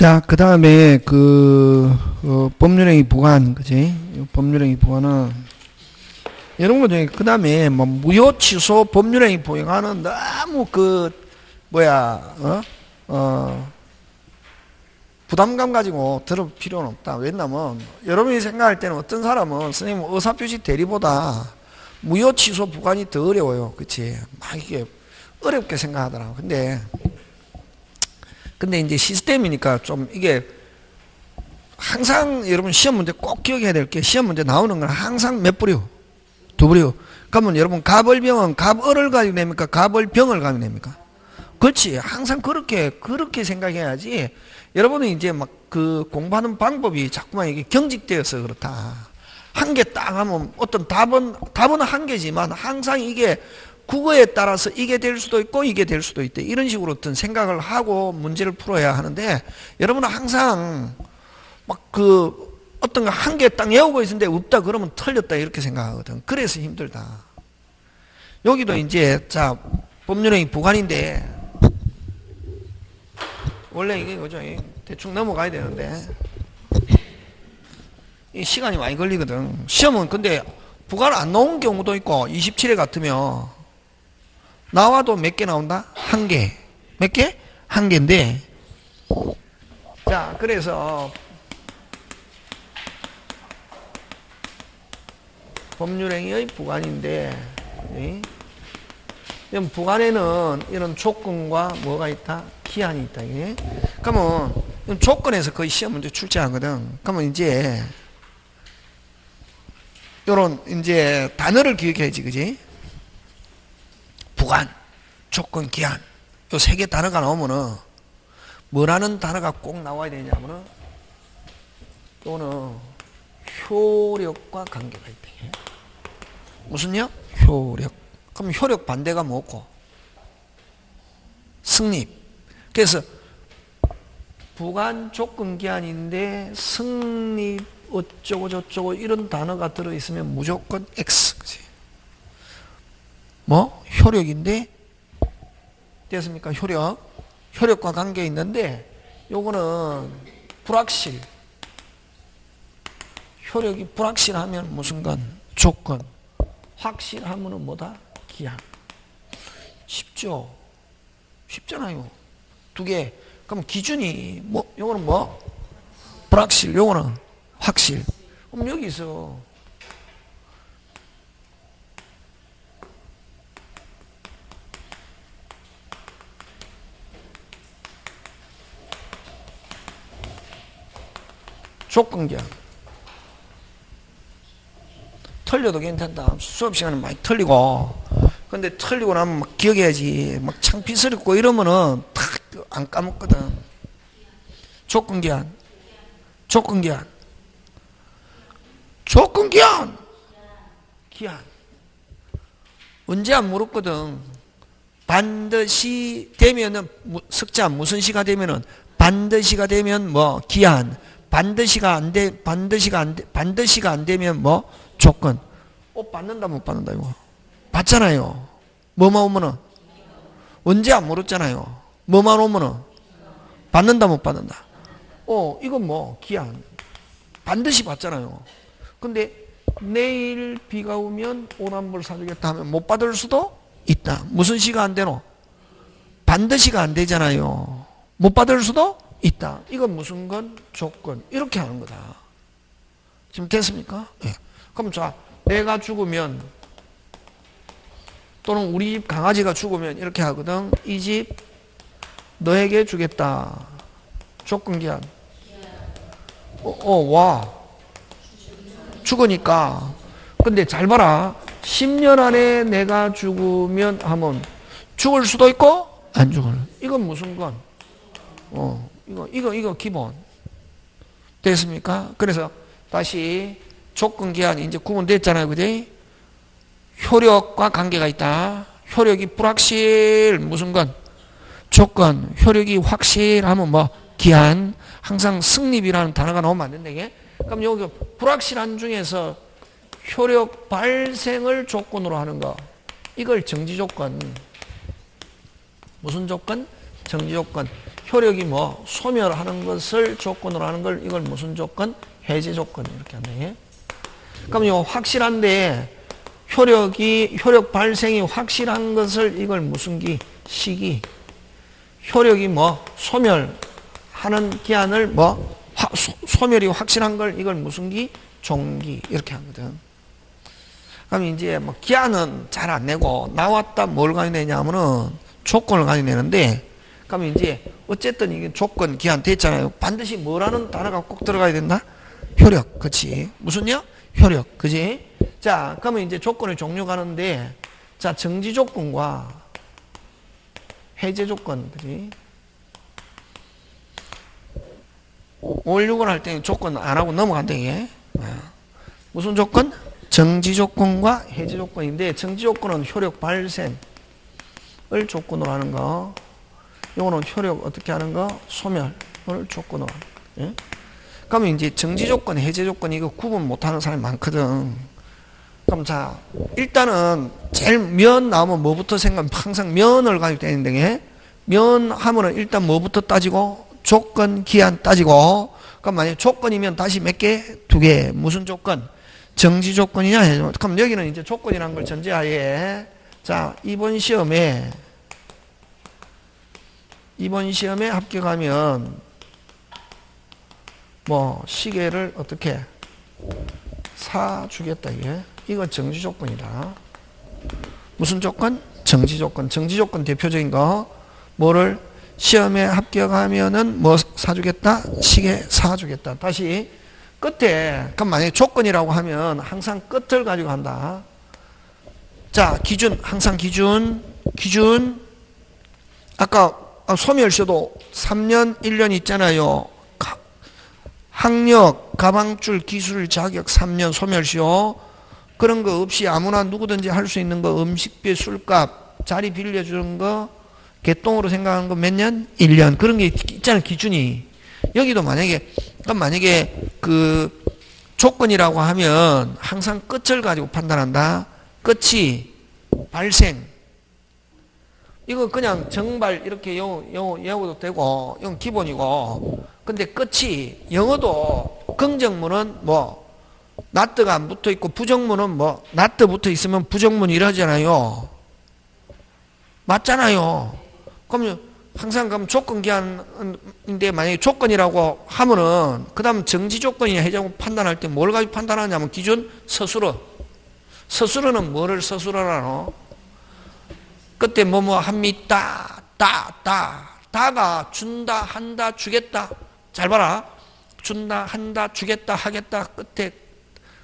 자, 그 다음에 법률행위 부관, 그지? 법률행위 부관은 이런 거 중에 그 다음에 뭐 무효 취소 법률행위 부관은 너무 부담감 가지고 들을 필요는 없다. 왜냐면 여러분이 생각할 때는 어떤 사람은 선생님 의사표시 대리보다 무효 취소 부관이 더 어려워요. 그치? 막 이게 어렵게 생각하더라고. 근데 이제 시스템이니까 좀 이게 항상 여러분 시험 문제 꼭 기억해야 될 게 시험 문제 나오는 건 항상 몇 부류? 두 부류. 그러면 여러분 갑을병은 갑을을 가지고 냅니까? 갑을병을 가지고 냅니까? 그렇지. 항상 그렇게 생각해야지. 여러분은 이제 막 공부하는 방법이 자꾸만 이게 경직되어서 그렇다. 한 개 딱 하면 어떤 답은 한 개지만 항상 이게 국어에 따라서 이게 될 수도 있고 이게 될 수도 있대. 이런 식으로 어떤 생각을 하고 문제를 풀어야 하는데 여러분은 항상 어떤 거 한 개 딱 외우고 있는데 없다 그러면 틀렸다 이렇게 생각하거든. 그래서 힘들다. 여기도 이제 자 법률행위 부관인데 원래 이게 그죠? 대충 넘어가야 되는데 이 시간이 많이 걸리거든. 시험은 근데 부관 안 나온 경우도 있고 27회 같으면 나와도 몇 개 나온다? 한 개. 몇 개? 한 개인데 자 그래서 법률행위의 부관인데 부관에는 이런 조건과 뭐가 있다? 기한이 있다. 그러면 조건에서 거의 시험 문제 출제하거든. 그러면 이제 요런 이제 단어를 기억해야지, 그지? 부관, 조건, 기한. 요 세 개 단어가 나오면은 뭐라는 단어가 꼭 나와야 되냐면은 요거는 효력과 관계가 있다. 무슨요? 효력. 그럼 효력 반대가 뭐고? 승립. 그래서 부관 조건 기한인데 승립 어쩌고 저쩌고 이런 단어가 들어있으면 무조건 X. 그치? 뭐? 효력인데 됐습니까? 효력과 관계 있는데 요거는 불확실. 효력이 불확실하면 무슨 건? 조건. 확실하면은 뭐다? 기한. 쉽죠? 쉽잖아요. 두 개. 그럼 기준이 요거는 뭐? 불확실. 요거는 확실. 그럼 여기서 조건 기한. 틀려도 괜찮다. 수업 시간에 많이 틀리고. 근데 틀리고 나면 막 기억해야지. 막 창피스럽고 이러면은 탁 안 까먹거든. 조건 기한. 조건 기한. 조건 기한. 기한. 언제 안 물었거든. 반드시 되면은 석자 무슨 시가 되면은 반드시가 되면 뭐 기한. 반드시가 안 되면 뭐 조건. 받는다 못 받는다 이거. 받잖아요. 뭐만 오면은 언제 안 물었잖아요. 뭐만 오면은 받는다 못 받는다. 이건 뭐 기한. 반드시 받잖아요. 근데 내일 비가 오면 오남불 사주겠다 하면 못 받을 수도 있다. 무슨 시가 안 되노? 반드시가 안 되잖아요. 못 받을 수도 있다. 이건 무슨 건? 조건. 이렇게 하는 거다. 지금 됐습니까? 네. 그럼 자, 내가 죽으면 또는 우리 집 강아지가 죽으면 이렇게 하거든. 이 집 너에게 주겠다. 조건 기한. 와. 죽으니까. 근데 잘 봐라. 10년 안에 내가 죽으면 하면 죽을 수도 있고 안 죽을. 이건 무슨 건? 이거 기본. 됐습니까? 그래서 다시 조건 기한이 이제 구분됐잖아요. 그지? 효력과 관계가 있다. 효력이 불확실 무슨 건? 조건. 효력이 확실하면 뭐 기한. 항상 승립이라는 단어가 나오면 안 된다. 이게? 그럼 여기 불확실한 중에서 효력 발생을 조건으로 하는 거. 이걸 정지조건. 무슨 조건? 정지조건. 효력이 뭐 소멸하는 것을 조건으로 하는 걸 이걸 무슨 조건? 해제 조건 이렇게 한다. 그럼 이거 확실한데 효력 발생이 확실한 것을 이걸 무슨 기? 시기. 효력이 뭐 소멸하는 기한을 뭐 소멸이 확실한 걸 이걸 무슨 기? 종기 이렇게 하거든. 그럼 이제 뭐 기한은 잘 안 내고 나왔다 뭘 가져내냐면은 조건을 가져내는데 그럼 이제 어쨌든 이게 조건 기한 됐잖아요. 반드시 뭐라는 단어가 꼭 들어가야 된다? 효력. 그치? 무슨요? 효력. 그지? 자, 그러면 이제 조건의 종류 가는데 자, 정지 조건과 해제 조건. 그지? 516을 할 때 조건 안 하고 넘어간다 이게. 무슨 조건? 정지 조건과 해제 조건인데 정지 조건은 효력 발생을 조건으로 하는 거. 요거는 효력 어떻게 하는 거? 소멸을 조건으로 하는 거. 예? 그러면 이제 정지 조건, 해제 조건 이거 구분 못하는 사람이 많거든. 그럼 자, 일단은 제일 면 나오면 뭐부터 항상 면을 가지고 다니는데 면 하면은 일단 뭐부터 따지고 조건, 기한 따지고 그럼 만약에 조건이면 다시 몇 개? 2개. 무슨 조건? 정지 조건이냐? 해제 조건. 그럼 여기는 이제 조건이라는 걸 전제하에 자, 이번 시험에 합격하면 뭐 시계를 어떻게 사주겠다 이게. 이거 정지 조건이다. 무슨 조건? 정지 조건. 정지 조건 대표적인 거 뭐를 시험에 합격하면은 뭐 사주겠다? 시계 사주겠다. 다시 끝에 그럼 만약에 조건이라고 하면 항상 끝을 가지고 한다. 자, 기준 항상 기준 아까 소멸시효도 3년 1년 있잖아요. 학력, 가방줄, 기술, 자격 3년 소멸시효. 그런 거 없이 아무나 누구든지 할 수 있는 거 음식비, 술값, 자리 빌려주는 거 개똥으로 생각하는 거 몇 년? 1년. 그런 게 있잖아요. 기준이. 여기도 만약에 그 조건이라고 하면 항상 끝을 가지고 판단한다. 끝이 발생. 이거 그냥 정발 이렇게 외워도 되고 이건 기본이고 근데 끝이 영어도 긍정문은 뭐 나트가 안 붙어 있고 부정문은 뭐 나트 붙어 있으면 부정문 이러잖아요. 맞잖아요. 그럼 항상 그럼 조건 기한인데 만약에 조건이라고 하면은 그 다음 정지 조건이냐 해제 조건 판단할 때 뭘 가지고 판단하냐면 기준 서술어. 서술어는 뭐를 서술어라노? 그때 뭐뭐 합니다. 다가 준다, 한다, 주겠다. 잘 봐라. 준다, 한다, 주겠다, 하겠다. 끝에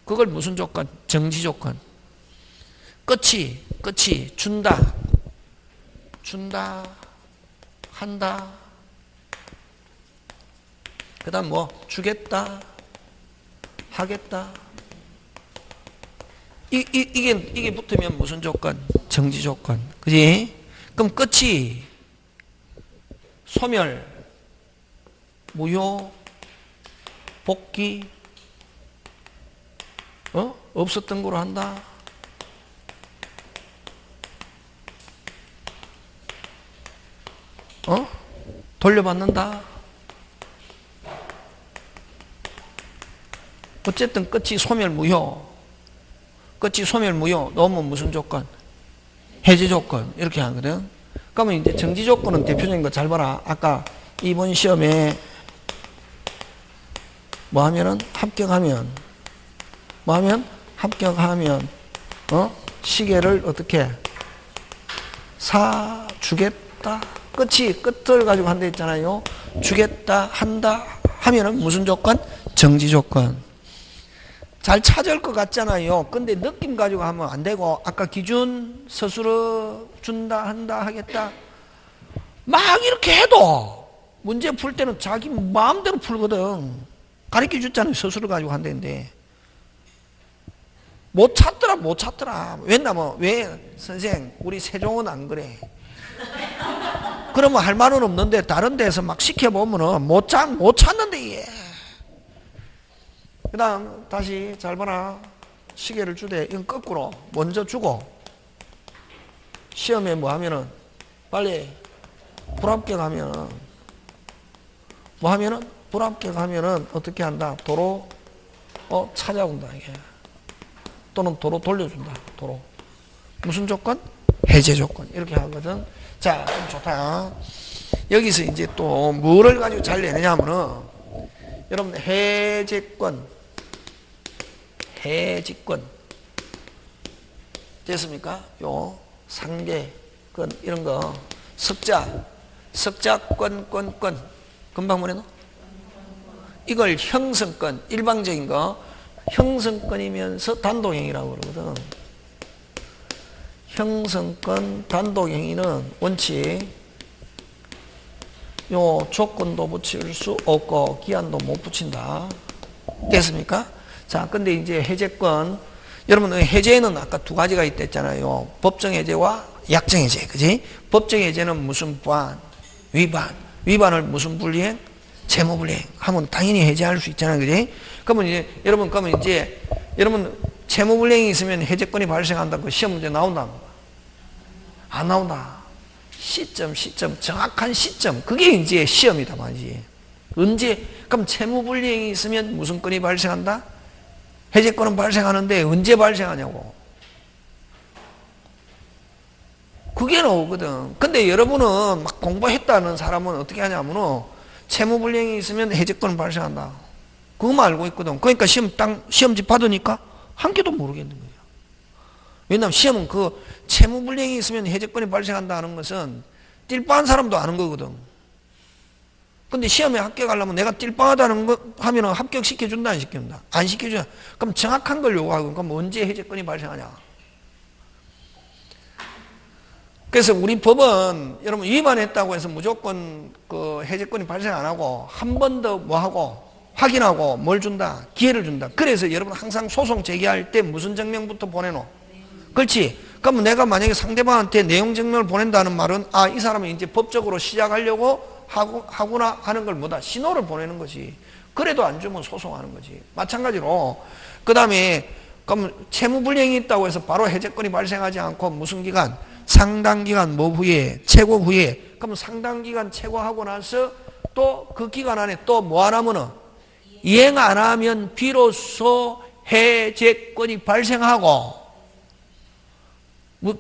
그걸 무슨 조건? 정지 조건. 끝이 준다, 한다. 그 다음 뭐 주겠다, 하겠다. 이게 붙으면 무슨 조건? 정지 조건. 그지? 그럼 끝이 소멸, 무효, 복귀, 없었던 거로 한다. 돌려받는다. 어쨌든 끝이 소멸, 무효. 끝이 소멸, 무효. 넣으면 무슨 조건? 해제 조건. 이렇게 하거든. 그러면 이제 정지 조건은 대표적인 거 잘 봐라. 아까 이번 시험에 뭐 하면은 합격하면 시계를 어떻게 사주겠다. 끝을 가지고 한다 했잖아요. 주겠다, 한다 하면은 무슨 조건? 정지 조건. 잘 찾을 것 같잖아요. 근데 느낌 가지고 하면 안 되고 아까 기준 서술어 준다, 한다, 하겠다 막 이렇게 해도 문제 풀 때는 자기 마음대로 풀거든. 가르쳐 줬잖아요. 서술어 가지고 한다는데 못 찾더라. 왜냐면 왜 선생 우리 세종은 안 그래. 그러면 할 말은 없는데 다른 데서 막 시켜보면은 못 찾는데 얘. 그 다음 다시 잘 봐라. 시계를 주되 이건 거꾸로 먼저 주고 시험에 뭐 하면은 빨리 불합격하면 뭐 하면은 불합격하면은 어떻게 한다? 도로 찾아온다 이게. 또는 도로 돌려준다. 도로. 무슨 조건? 해제 조건. 이렇게 하거든. 자, 좀 좋다. 여기서 이제 또 뭐를 가지고 잘 내느냐 하면은 여러분 해제권 됐습니까? 요 상계권 이런 거 석자권 금방 뭐래노? 이걸 형성권 일방적인 거 형성권이면서 단독행위라고 그러거든. 형성권 단독행위는 원칙 요 조건도 붙일 수 없고 기한도 못 붙인다. 됐습니까? 자, 근데 이제 해제권 여러분 해제는 아까 두 가지가 있댔잖아요. 법정 해제와 약정 해제. 그지? 법정 해제는 무슨 위반을 무슨 불이행? 채무불이행 하면 당연히 해제할 수 있잖아요. 그지? 그러면 이제 여러분 채무불이행이 있으면 해제권이 발생한다고 시험 문제 나온다. 안 나온다. 시점 정확한 시점 그게 이제 시험이다 말이지. 언제 그럼 채무불이행이 있으면 무슨 건이 발생한다? 해제권은 발생하는데 언제 발생하냐고. 그게 나오거든. 근데 여러분은 막 공부했다는 사람은 어떻게 하냐면은 채무불이행이 있으면 해제권은 발생한다. 그거만 알고 있거든. 그러니까 시험지 받으니까 한 개도 모르겠는 거야. 왜냐하면 시험은 그 채무불이행이 있으면 해제권이 발생한다는 것은 띨빵한 사람도 아는 거거든. 근데 시험에 합격하려면 내가 띨빵하다는 거 하면 합격시켜준다 안 시켜준다? 안 시켜준다. 그럼 정확한 걸 요구하고 그럼 언제 해제권이 발생하냐? 그래서 우리 법은 여러분 위반했다고 해서 무조건 그 해제권이 발생 안 하고 한 번 더 뭐 하고 확인하고 뭘 준다? 기회를 준다. 그래서 여러분 항상 소송 제기할 때 무슨 증명부터 보내노? 그렇지? 그러면 내가 만약에 상대방한테 내용 증명을 보낸다는 말은 이 사람은 이제 법적으로 시작하려고 하구나 하는 걸 뭐다? 신호를 보내는 거지. 그래도 안 주면 소송하는 거지. 마찬가지로 그 다음에 그럼 채무불이행이 있다고 해서 바로 해제권이 발생하지 않고 무슨 기간? 상당 기간 뭐 후에? 최고 후에. 그럼 상당 기간 최고하고 나서 또 그 기간 안에 또 뭐 안 하면은 이행 안 하면 비로소 해제권이 발생하고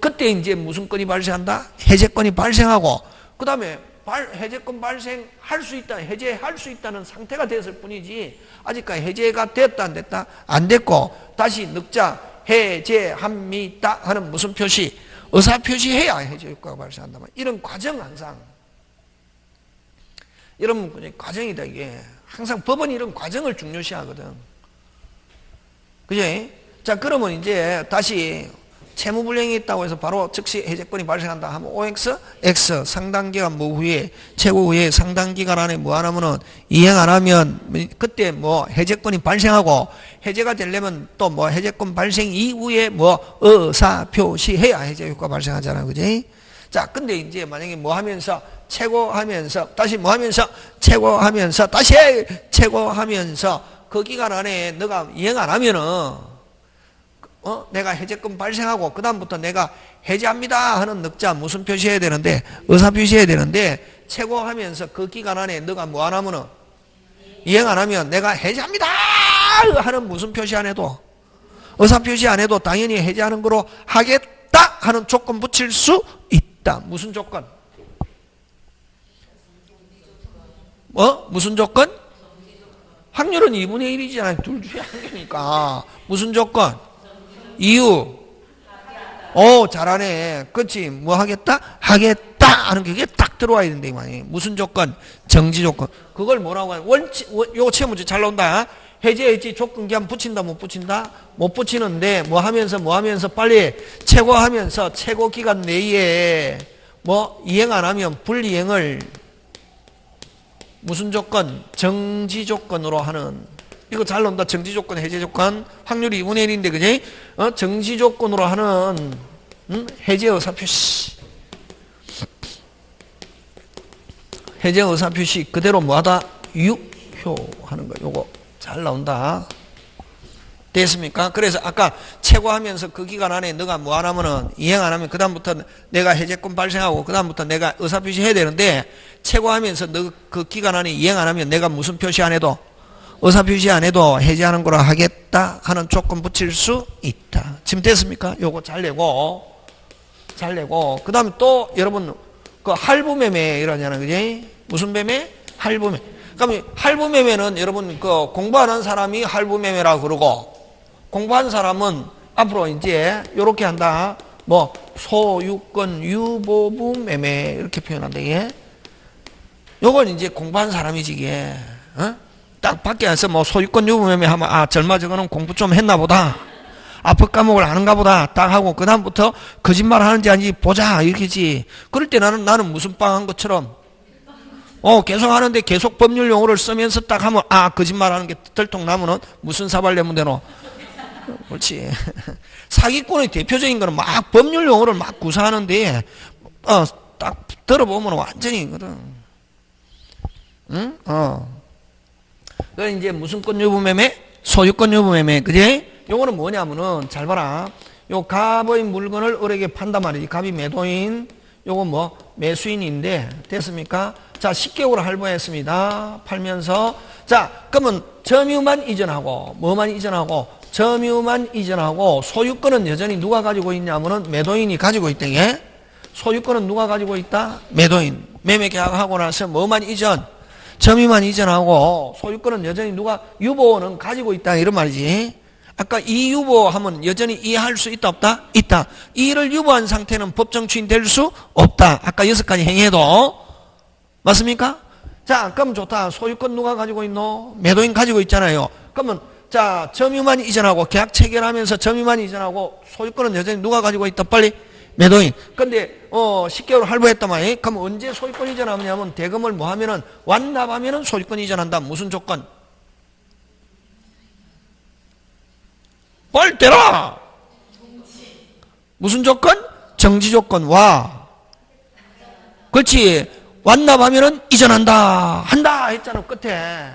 그때 이제 무슨 건이 발생한다? 해제권이 발생하고 그 다음에 해제권 발생할 수 있다, 해제할 수 있다는 상태가 됐을 뿐이지 아직까지 해제가 됐다 안 됐다? 안 됐고 다시 늑자 해제합니다 하는 무슨 표시? 의사표시해야 해제 효과가 발생한다. 이런 과정 항상 여러분 과정이다 이게. 항상 법은 이런 과정을 중요시하거든. 그지? 자 그러면 이제 다시 채무불이행이 있다고 해서 바로 즉시 해제권이 발생한다 하면 OX, X 상당기간 뭐 후에 최고 후에 상당기간 안에 뭐 안 하면은 이행 안 하면 그때 뭐 해제권이 발생하고 해제가 되려면 또 뭐 해제권 발생 이후에 뭐 의사표시해야 해제 효과 발생하잖아. 그지? 자 근데 이제 만약에 뭐 하면서 최고하면서 다시 뭐 하면서 최고하면서 다시 최고하면서 그 기간 안에 너가 이행 안 하면은 내가 해제권 발생하고 그 다음부터 내가 해제합니다 하는 늑자 무슨 표시해야 되는데 의사 표시해야 되는데 최고하면서 그 기간 안에 너가 뭐 안 하면은 이행 안 하면 내가 해제합니다 하는 무슨 표시 안 해도 의사 표시 안 해도 당연히 해제하는 거로 하겠다 하는 조건 붙일 수 있다. 무슨 조건? 무슨 조건? 확률은 2분의 1이잖아요. 둘 중에 한 개니까. 무슨 조건? 이유. 잘하네. 그렇지. 뭐 하겠다? 하겠다 하는 게 딱 들어와야 된다 이 말이에요. 무슨 조건? 정지 조건. 그걸 뭐라고 하냐? 요거 시험 문제 잘 나온다. 해제했지 조건 기한 붙인다 못 붙인다? 못 붙이는데 뭐 하면서 빨리 최고하면서 최고 기간 내에 뭐 이행 안 하면 불이행을 무슨 조건? 정지 조건으로 하는. 이거 잘 나온다. 정지 조건, 해제 조건. 확률이 2분의 1인데, 그지? 정지 조건으로 하는, 해제 의사표시. 해제 의사표시. 그대로 뭐 하다? 유효하는 거. 요거 잘 나온다. 됐습니까? 그래서 아까 최고하면서 그 기간 안에 너가 뭐 안 하면은 이행 안 하면 그다음부터 내가 해제권 발생하고 그다음부터 내가 의사표시 해야 되는데 최고하면서 너 그 기간 안에 이행 안 하면 내가 무슨 표시 안 해도 의사표시 안 해도 해제하는 거라 하겠다 하는 조건 붙일 수 있다. 지금 됐습니까? 요거 잘 내고 그 다음에 또 여러분 그 할부매매 이러잖아요. 그지? 무슨 매매? 할부매. 그럼 할부매매는 여러분 그 공부하는 사람이 할부매매라고 그러고 공부한 사람은 앞으로 이제 요렇게 한다. 뭐 소유권 유보부 매매 이렇게 표현한다. 이게 요건 이제 공부한 사람이지 이게. 어? 딱 밖에 와서 뭐 소유권 유보 매매 하면 아 젊어 저거는 공부 좀 했나 보다. 앞의 과목을 아는가 보다 딱 하고 그 다음부터 거짓말 하는지 아닌지 보자 이렇게지. 그럴 때 나는 무슨 빵한 것처럼 계속 하는데 계속 법률 용어를 쓰면서 딱 하면 아 거짓말 하는 게 들통나면은 무슨 사발 내면 되노. 그렇지. 사기꾼의 대표적인 거는 막 법률 용어를 막 구사하는데 딱 들어보면 완전히거든. 응? 그 이제 무슨 권 유보매매? 소유권 유보매매. 그지? 요거는 뭐냐면은 잘 봐라. 요 갑의 물건을 을에게 판단 말이지. 갑이 매도인, 요거 뭐 매수인인데 됐습니까? 자 10개월 할부했습니다. 팔면서 자 그러면 점유만 이전하고 뭐만 이전하고 점유만 이전하고 소유권은 여전히 누가 가지고 있냐면은 매도인이 가지고 있다. 예? 소유권은 누가 가지고 있다? 매도인. 매매 계약하고 나서 뭐만 이전? 점유만 이전하고 소유권은 여전히 누가 유보는 가지고 있다 이런 말이지. 아까 이 유보하면 여전히 이해할 수 있다 없다? 있다. 이를 유보한 상태는 법정 추인 될 수 없다. 아까 6가지 행위해도 맞습니까? 자 그럼 좋다. 소유권 누가 가지고 있노? 매도인 가지고 있잖아요. 그러면 자 점유만 이전하고 계약 체결하면서 점유만 이전하고 소유권은 여전히 누가 가지고 있다? 빨리 매도인. 근데 10개월 할부했단 말이에요. 그럼 언제 소유권 이전하냐면 대금을 뭐 하면은 완납하면은 소유권 이전한다. 무슨 조건? 빨리 대라. 무슨 조건? 정지 조건. 와. 그렇지. 완납하면은 이전한다. 한다 했잖아. 끝에.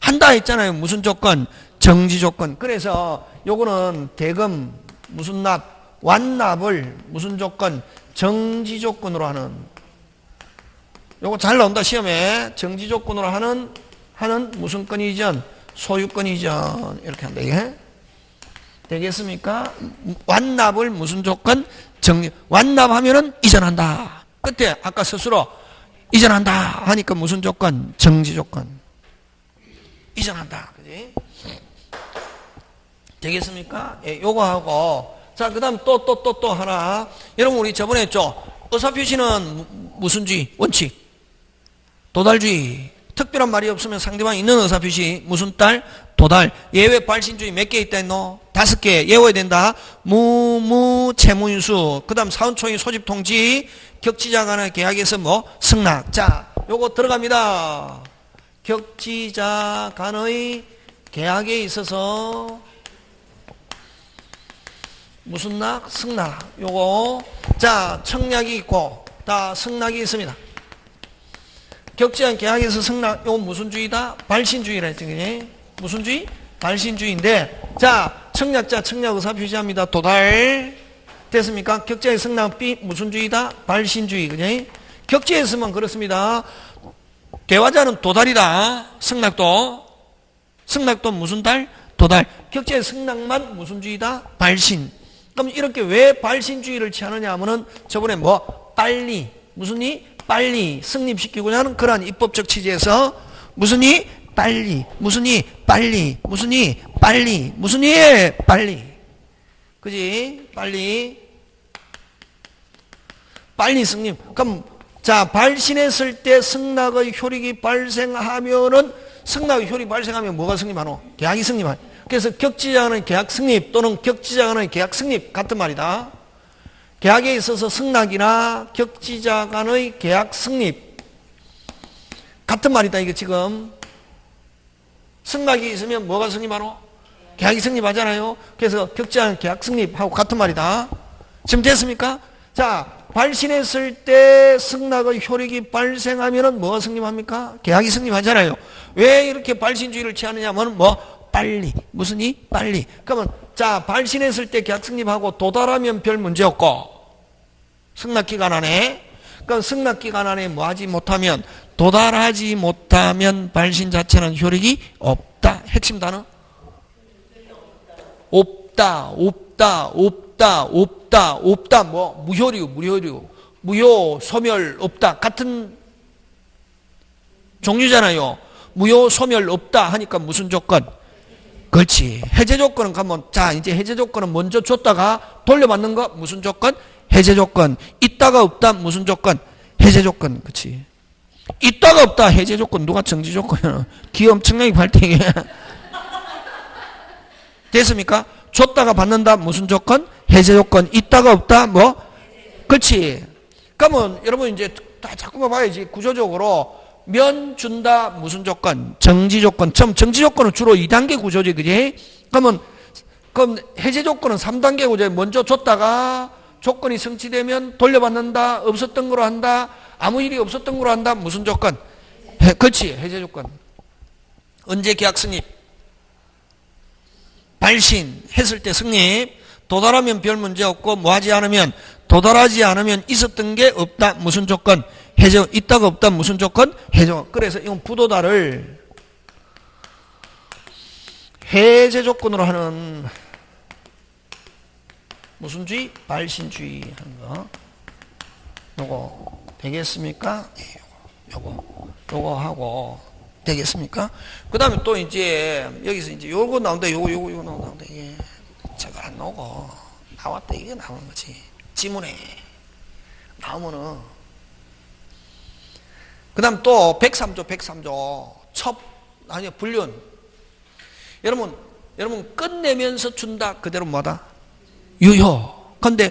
한다 했잖아요. 무슨 조건? 정지 조건. 그래서 요거는 대금 무슨 납? 완납을 무슨 조건? 정지 조건으로 하는. 요거 잘 나온다 시험에. 정지 조건으로 하는 무슨 건 이전? 소유권 이전. 이렇게 한다 이게. 되겠습니까? 완납을 무슨 조건? 완납하면은 이전한다. 끝에 아까 스스로 이전한다 하니까 무슨 조건? 정지 조건. 이전한다. 그지? 되겠습니까? 예, 요거 하고 자, 그 다음 또 하나. 여러분 우리 저번에 했죠? 의사표시는 무슨 주의? 원칙. 도달주의. 특별한 말이 없으면 상대방이 있는 의사표시 무슨 딸? 도달. 예외 발신주의 몇 개 있다 했노? 5개 외워야 된다. 채무인수. 그 다음 사원총회 소집통지. 격지자 간의 계약에서 뭐? 승낙. 자 요거 들어갑니다. 격지자 간의 계약에 있어서 무슨 낙? 승낙. 요거 자 청약이 있고 다 승낙이 있습니다. 격지한 계약에서 승낙. 요거 무슨 주의다? 발신주의라 했더니 무슨 주의? 발신주의인데 자 청약자 청약 의사 표시합니다. 도달 됐습니까? 격지의 승낙 B 무슨 주의다? 발신주의. 그지? 격지했으면 그렇습니다. 대화자는 도달이다. 승낙도 무슨 달? 도달. 격지의 승낙만 무슨 주의다? 발신. 그럼 이렇게 왜 발신주의를 취하느냐 하면은 저번에 뭐 빨리 무슨 이? 빨리 승립시키고자 하는 그러한 입법적 취지에서 무슨 이? 빨리 무슨 이? 빨리 무슨 이? 빨리 무슨 이? 빨리. 그지? 빨리 승립. 그럼 자 발신했을 때 승낙의 효력이 발생하면은 승낙의 효력이 발생하면 뭐가 승립하노? 계약이 승립하노. 그래서 격지자 간의 계약 승립 또는 격지자 간의 계약 승립 같은 말이다. 계약에 있어서 승낙이나 격지자 간의 계약 승립 같은 말이다. 이게 지금 승낙이 있으면 뭐가 승립하노? 계약이 승립하잖아요. 그래서 격지자 간의 계약 승립하고 같은 말이다. 지금 됐습니까? 자 발신했을 때 승낙의 효력이 발생하면은 뭐가 승립합니까? 계약이 승립하잖아요. 왜 이렇게 발신주의를 취하느냐 하면 뭐 빨리. 무슨 이? 빨리. 그러면 자, 발신했을 때 계약승립하고 도달하면 별 문제 없고 승낙기간 안에, 그럼 승낙기간 안에 뭐 하지 못하면, 도달하지 못하면 발신 자체는 효력이 없다. 핵심 단어? 없다, 없다, 없다, 없다, 없다. 뭐 무효류, 무효류, 무효, 소멸, 없다. 같은 종류잖아요. 무효, 소멸, 없다 하니까 무슨 조건? 그렇지. 해제 조건은 가면, 자, 이제 해제 조건은 먼저 줬다가 돌려받는 거 무슨 조건? 해제 조건. 있다가 없다 무슨 조건? 해제 조건. 그렇지. 있다가 없다 해제 조건. 누가 정지 조건이야? 기 엄청나게 발등해. 됐습니까? 줬다가 받는다 무슨 조건? 해제 조건. 있다가 없다 뭐? 그렇지. 그러면 여러분 이제 다 자꾸만 봐야지. 구조적으로 면 준다 무슨 조건? 정지 조건. 정지 조건은 주로 2단계 구조지, 그지? 그럼 해제 조건은 3단계 구조에 먼저 줬다가 조건이 성취되면 돌려받는다. 없었던 거로 한다. 아무 일이 없었던 거로 한다. 무슨 조건? 그렇지. 해제 조건. 언제 계약 승립? 발신 했을 때 승립. 도달하면 별 문제 없고 뭐 하지 않으면, 도달하지 않으면 있었던 게 없다. 무슨 조건? 해제. 있다가 없다. 무슨 조건? 해제. 그래서 이건 부도달을 해제 조건으로 하는 무슨 주의? 발신주의 하는 거. 요거 되겠습니까? 네, 요거 하고 되겠습니까? 그 다음에 또 이제 여기서 이제 요거 나온다. 요거 나온다. 이게 저거 안 나오고 나왔다. 이게 나오는 거지. 지문에 나오면은. 그 다음 또 103조 아니요, 불륜. 여러분 끝내면서 준다. 그대로 뭐다? 유효. 근데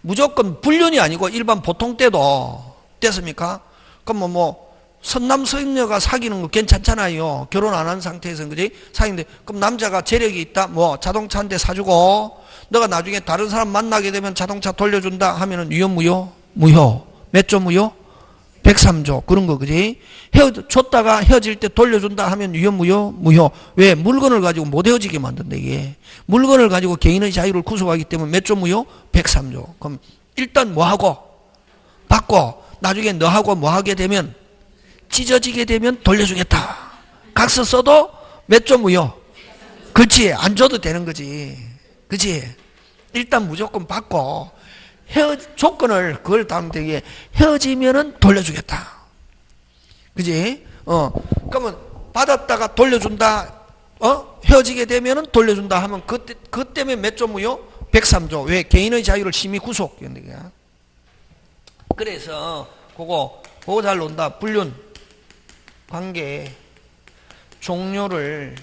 무조건 불륜이 아니고 일반 보통 때도 됐습니까? 그럼 뭐 선남선녀가 사귀는 거 괜찮잖아요. 결혼 안 한 상태에서는, 그지? 사귀는데, 그럼 남자가 재력이 있다. 뭐 자동차 한 대 사주고 너가 나중에 다른 사람 만나게 되면 자동차 돌려준다 하면은 유효, 무효? 무효. 몇 조 무효? 103조. 그런 거, 그지? 줬다가 헤어질 때 돌려준다 하면 유효, 무효? 무효. 왜? 물건을 가지고 못 헤어지게 만든다, 이게. 물건을 가지고 개인의 자유를 구속하기 때문에 몇 조 무효? 103조. 그럼 일단 뭐 하고? 받고, 나중에 너 하고 뭐 하게 되면, 찢어지게 되면 돌려주겠다. 각서 써도 몇 조 무효? 그렇지. 안 줘도 되는 거지. 그렇지. 일단 무조건 받고, 조건을 그걸 다음 되게 헤어지면은 돌려주겠다. 그지? 그러면 받았다가 돌려준다. 헤어지게 되면은 돌려준다 하면 그 때문에 몇 조 무효? 103조. 왜? 개인의 자유를 심히 구속. 그래서 그거 잘 논다. 불륜 관계 종료를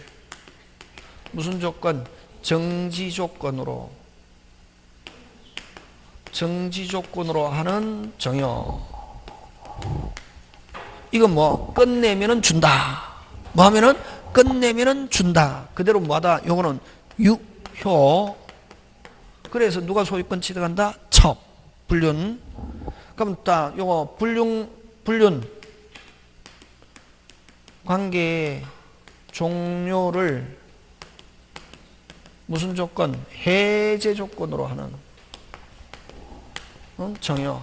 무슨 조건? 정지 조건으로 하는 정효. 이건 뭐 끝내면은 준다. 뭐 하면은 끝내면은 준다. 그대로 뭐하다? 요거는 유효. 그래서 누가 소유권 취득한다? 첩. 불륜. 그럼 딱 요거 불륜 관계 종료를 무슨 조건? 해제 조건으로 하는 정효.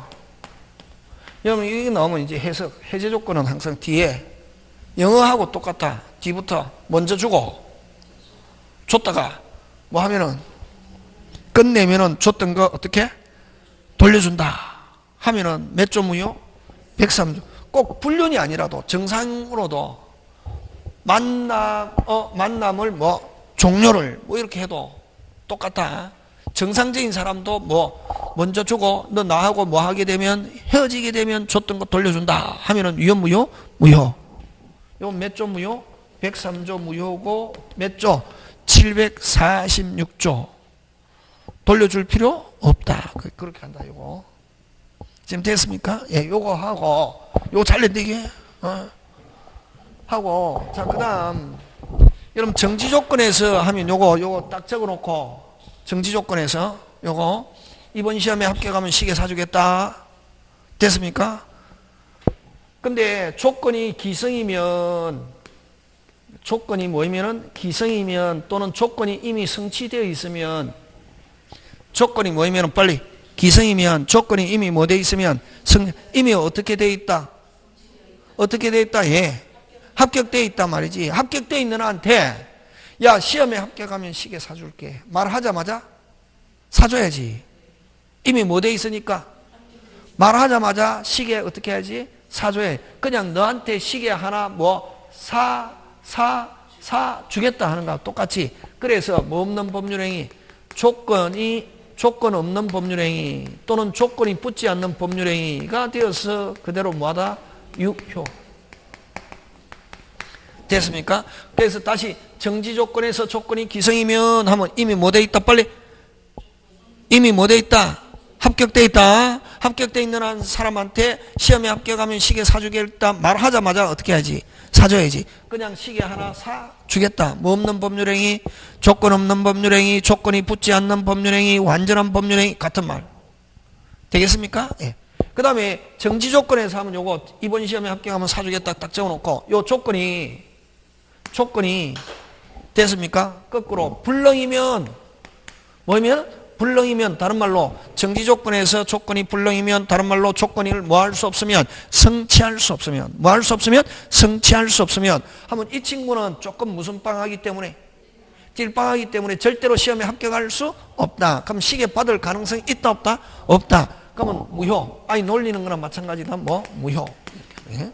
여러분 이게 나오면 이제 해석. 해제 조건은 항상 뒤에 영어하고 똑같아. 뒤부터 먼저 주고 줬다가 뭐 하면은 끝내면은 줬던 거 어떻게? 돌려준다 하면은 몇 조 무효? 103조. 꼭 불륜이 아니라도 정상으로도 만남을 뭐 종료를 뭐 이렇게 해도 똑같아. 정상적인 사람도 뭐 먼저 주고 너 나하고 뭐 하게 되면 헤어지게 되면 줬던 거 돌려준다 하면은 유효, 무효? 무효. 이건 몇 조 무효? 103조 무효고 몇 조? 746조. 돌려줄 필요 없다. 그렇게 한다. 이거 지금 됐습니까? 예, 요거 하고 요거 잘렸되게 하고. 자, 그 다음 여러분 정지 조건에서 하면 요거 딱 적어놓고, 정지 조건에서 요거 이번 시험에 합격하면 시계 사주겠다. 됐습니까? 근데 조건이 기성이면 조건이 뭐이면은 기성이면 또는 조건이 이미 성취되어 있으면 조건이 뭐이면은 빨리 기성이면 조건이 이미 뭐 되어 있으면 이미 어떻게 되어 있다? 어떻게 되어 있다? 예. 합격되어 있단 말이지. 합격되어 있는 한테 야 시험에 합격하면 시계 사줄게. 말하자마자 사줘야지. 이미 뭐 되어 있으니까 말하자마자 시계 어떻게 해야지? 사줘야. 그냥 너한테 시계 하나 뭐 사 주겠다 하는 거하고 똑같이. 그래서 뭐 없는 법률행위 조건 없는 법률행위 또는 조건이 붙지 않는 법률행위가 되어서 그대로 뭐하다? 유효. 됐습니까? 그래서 다시 정지조건에서 조건이 기성이면 하면 이미 뭐 돼 있다? 빨리 이미 뭐 돼 있다? 합격돼 있다. 합격돼 있는 한 사람한테 시험에 합격하면 시계 사주겠다 말하자마자 어떻게 해야지? 사줘야지. 그냥 시계 하나 사주겠다. 뭐 없는 법률행위, 조건 없는 법률행위, 조건이 붙지 않는 법률행위, 완전한 법률행위 같은 말. 되겠습니까? 예. 그 다음에 정지조건에서 하면 요거 이번 시험에 합격하면 사주겠다 딱 적어놓고 요 조건이 됐습니까? 거꾸로 불능이면 뭐면? 불능이면 다른 말로 정지조건에서 조건이 불능이면 다른 말로 조건을 뭐 할 수 없으면 성취할 수 없으면 뭐 할 수 없으면 성취할 수 없으면 하면 이 친구는 조금 무슨 빵하기 때문에 딜빵하기 때문에 절대로 시험에 합격할 수 없다. 그럼 시계 받을 가능성이 있다 없다? 없다. 그러면 무효. 아니 놀리는 거랑 마찬가지다. 뭐 무효. 예?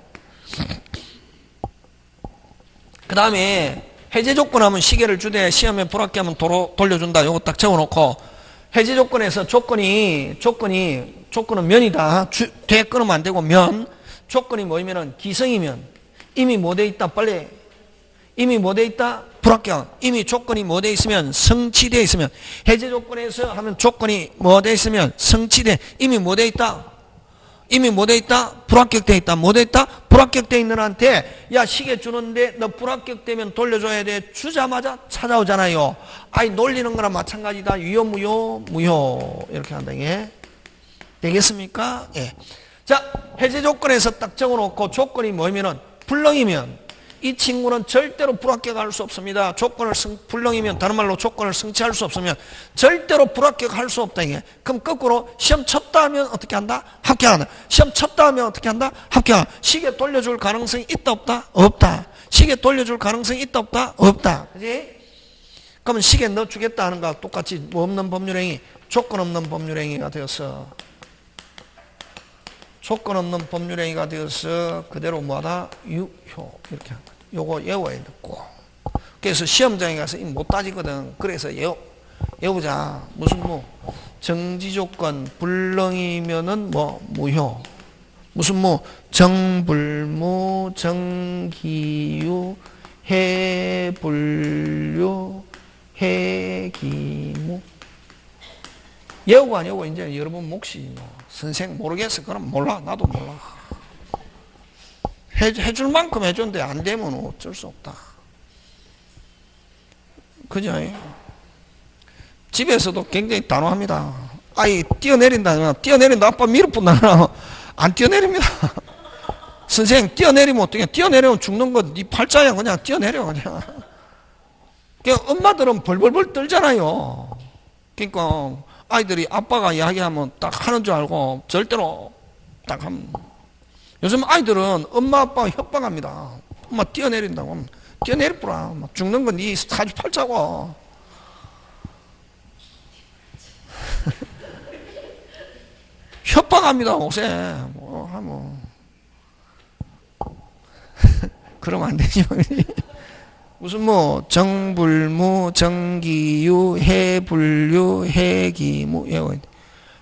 그 다음에 해제 조건 하면 시계를 주되 시험에 불합격하면 돌려준다. 요거 딱 적어놓고 해제 조건에서 조건은 면이다. 돼 끊으면 안 되고 면. 조건이 뭐이면은 기성이면 이미 뭐 돼 있다. 빨리 이미 뭐 돼 있다. 불합격. 이미 조건이 뭐 돼 있으면 성취돼 있으면 해제 조건에서 하면 조건이 뭐 돼 있으면 성취돼 이미 뭐 돼 있다. 이미 뭐 돼 있다? 불합격돼 있다. 뭐 돼 있다? 불합격돼 있는 한테 야 시계 주는데 너 불합격되면 돌려줘야 돼. 주자마자 찾아오잖아요. 아이 놀리는 거랑 마찬가지다. 유효 무효 이렇게 한다. 예. 되겠습니까? 예. 자 해제 조건에서 딱 적어놓고 조건이 뭐냐면은 불능이면 이 친구는 절대로 불합격할 수 없습니다. 불능이면 다른 말로 조건을 성취할 수 없으면 절대로 불합격할 수 없다. 이게. 그럼 거꾸로 시험 쳤다 하면 어떻게 한다? 합격한다. 시험 쳤다 하면 어떻게 한다? 합격한다. 시계 돌려줄 가능성이 있다 없다? 없다. 시계 돌려줄 가능성이 있다 없다? 없다. 그지? 그러면 시계 넣어주겠다 하는 거와 똑같이 뭐 없는 법률행위, 조건 없는 법률행위가 되어서 조건 없는 법률행위가 되어서 그대로 뭐하다? 유효. 이렇게 한 거죠. 요거 외워야 돼. 꼭. 그래서 시험장에 가서 못 따지거든. 그래서 외우자. 무슨 정지조건 불능이면은 뭐 무효. 무슨 정불무, 정기유, 해불유, 해기무. 외우고 안 외우고 이제 여러분 몫이 선생 모르겠어. 그럼 몰라. 나도 몰라. 해줄 만큼 해줬는데 안 되면 어쩔 수 없다. 그죠? 집에서도 굉장히 단호합니다. 아이 뛰어내린다. 아빠 밀어붙나 안 뛰어내립니다. 선생님 뛰어내리면 어떻게? 뛰어내리면 죽는 건 네 팔자야. 그냥 뛰어내려 그냥. 엄마들은 벌벌벌 떨잖아요. 그러니까 아이들이 아빠가 이야기하면 딱 하는 줄 알고 절대로 딱 하면. 요즘 아이들은 엄마 아빠가 협박합니다. 엄마 뛰어내린다고 하면 뛰어내릴뿌라. 죽는 건 네 사주팔자고. 협박합니다. 옷에 하면 그러면 안 되지. 무슨 정불무, 정기유, 해불유, 해기무.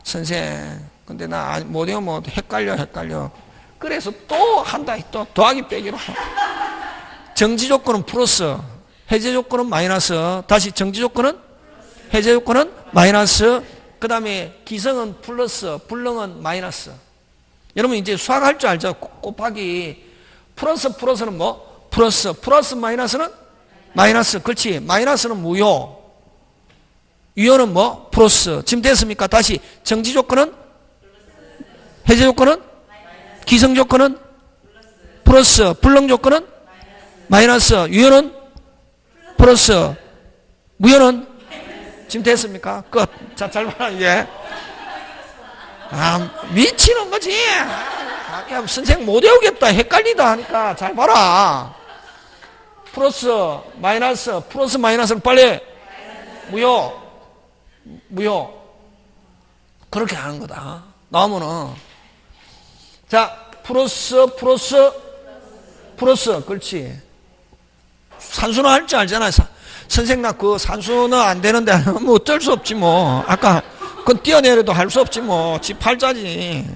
선생 근데 나 못 외우면 헷갈려. 그래서 또 한다. 또 더하기 빼기로. 정지 조건은 플러스, 해제 조건은 마이너스. 다시 정지 조건은 해제 조건은 마이너스. 그 다음에 기성은 플러스, 불능은 마이너스. 여러분 이제 수학할 줄 알죠? 곱하기. 플러스는 뭐? 플러스 마이너스는 마이너스. 그렇지. 마이너스는 무효. 유효는 뭐? 플러스. 지금 됐습니까? 다시 정지 조건은 해제 조건은 기성 조건은 플러스, 불능 조건은 마이너스. 유효는 플러스. 무효는 지금 됐습니까? 끝. 자, 잘 봐라, 이제. 미치는 거지. 야, 선생 못 외우겠다. 헷갈리다 하니까 잘 봐라. 플러스, 마이너스, 플러스, 마이너스를 빨리. 무효. 무효. 그렇게 하는 거다. 나오면은. 자, 플러스, 플러스, 플러스. 그렇지. 산수는 할 줄 알잖아. 선생 나 그 산수는 안 되는데 뭐 어쩔 수 없지 뭐. 아까 그건 뛰어내려도 할 수 없지 뭐. 지 팔자지.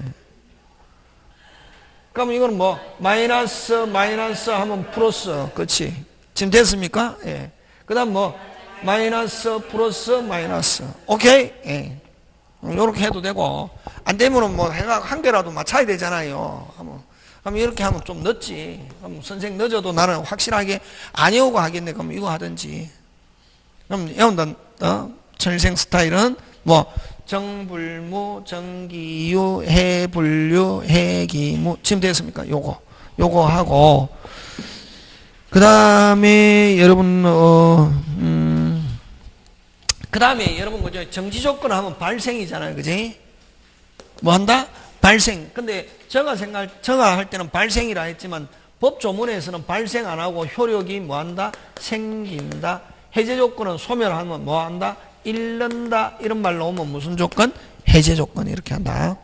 그럼 이거는 뭐 마이너스 마이너스 하면 플러스. 그렇지. 지금 됐습니까? 예. 그 다음 뭐 마이너스 플러스 마이너스. 오케이? 예. 요렇게 해도 되고 안 되면은 뭐 한 개라도 맞춰야 되잖아요. 그럼 이렇게 하면 좀 늦지. 그럼 선생 늦어도 나는 확실하게 안 외우고 하겠네. 그럼 이거 하든지. 그럼 외운다. 천일생 스타일은 뭐 정불무, 정기유, 해불유, 해기무. 지금 됐습니까? 요거 하고 그 다음에 여러분 그 다음에 여러분 그죠? 정지조건 하면 발생이잖아요. 그지? 뭐 한다? 발생. 근데 제가 할 때는 발생이라 했지만 법조문에서는 발생 안 하고 효력이 뭐 한다? 생긴다. 해제 조건은 소멸하면 뭐 한다? 잃는다. 이런 말로 오면 무슨 조건? 해제 조건. 이렇게 한다.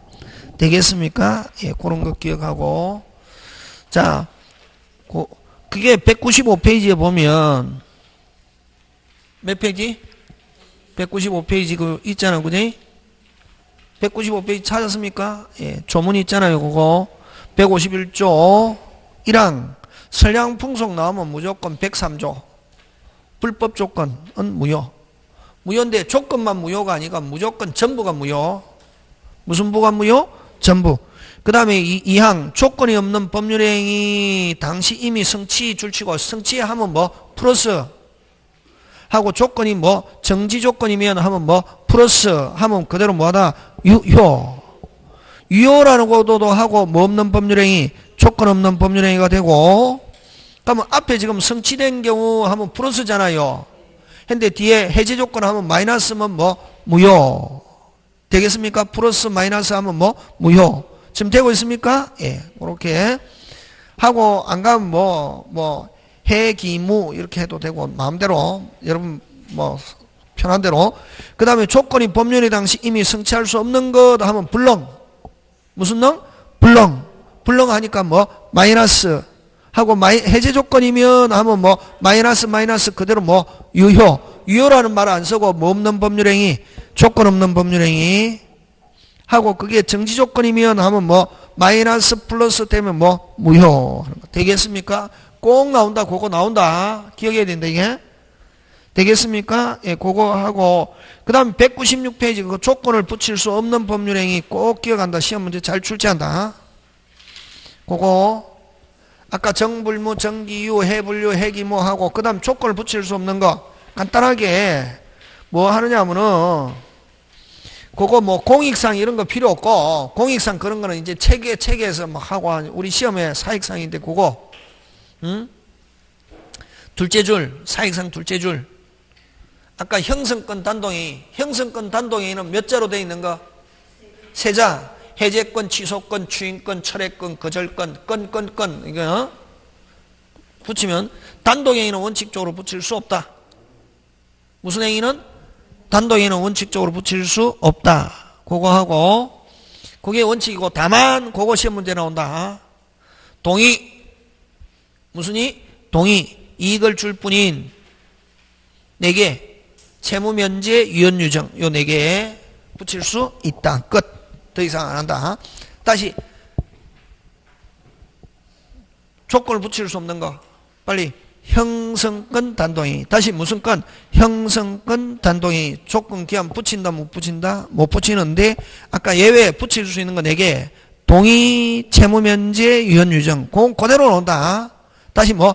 되겠습니까? 예, 그런 거 기억하고. 자, 그게 195페이지에 보면 몇 페이지? 195페이지 그 있잖아. 그지? 195페이지 찾았습니까? 예, 조문이 있잖아요. 그거 151조 1항 선량풍속 나오면 무조건 103조 불법 조건은 무효. 무효인데 조건만 무효가 아니라 무조건 전부가 무효. 무슨 부가 무효? 전부. 그 다음에 2항 조건이 없는 법률행위 당시 이미 성취 줄치고 성취하면 뭐 플러스 하고 조건이 뭐 정지 조건이면 하면 뭐 플러스 하면 그대로 뭐하다? 유효. 유효라는 것도 하고 뭐 없는 법률행위 조건 없는 법률행위가 되고 그러면 앞에 지금 성취된 경우 하면 플러스잖아요. 근데 뒤에 해제 조건 하면 마이너스면 뭐 무효. 되겠습니까? 플러스 마이너스 하면 뭐 무효. 지금 되고 있습니까? 예. 그렇게 하고 안 가면 뭐 해기무 이렇게 해도 되고 마음대로 여러분 뭐 편한 대로. 그 다음에 조건이 법률의 당시 이미 성취할 수 없는 것 하면 불능. 무슨 능? 불능. 불능 하니까 뭐 마이너스 하고 해제 조건이면 하면 뭐 마이너스 마이너스 그대로 뭐 유효. 유효라는 말 안 쓰고 뭐 없는 법률행위 조건 없는 법률행위 하고 그게 정지 조건이면 하면 뭐 마이너스 플러스 되면 뭐 무효. 되겠습니까? 꼭 나온다. 그거 나온다. 기억해야 된다. 이게. 되겠습니까? 예, 그거 하고 그 다음 196페이지 그 조건을 붙일 수 없는 법률행위 꼭 기억한다. 시험 문제 잘 출제한다. 그거 아까 정불무, 정기유, 해불유, 해기무 하고 그 다음 조건을 붙일 수 없는 거 간단하게 뭐 하느냐 하면은 그거 뭐 공익상 이런 거 필요 없고 공익상 그런 거는 이제 체계에서 막 하고 우리 시험에 사익상인데 그거 둘째 줄 사익상 둘째 줄 아까 형성권 단동행위는 몇 자로 되어 있는 거? 세 자. 해제권, 취소권, 추인권, 철회권, 거절권, 건 이거 붙이면 단동행위는 원칙적으로 붙일 수 없다. 무슨 행위는? 단동행위는 원칙적으로 붙일 수 없다. 그거 하고 그게 원칙이고 다만 그거 시험 문제 나온다. 동의 무슨 이? 동의 이익을 줄 뿐인 4개 채무면제 유연유정 요 4개 붙일 수 있다. 끝. 더 이상 안 한다. 다시 조건을 붙일 수 없는 거 빨리 형성권 단동행위. 다시 무슨 건? 형성권 단동행위. 조건 기한 붙인다 못 붙인다? 못 붙이는데 아까 예외 붙일 수 있는 거 4개 동의 채무면제 유연유정 그대로 나온다. 다시 뭐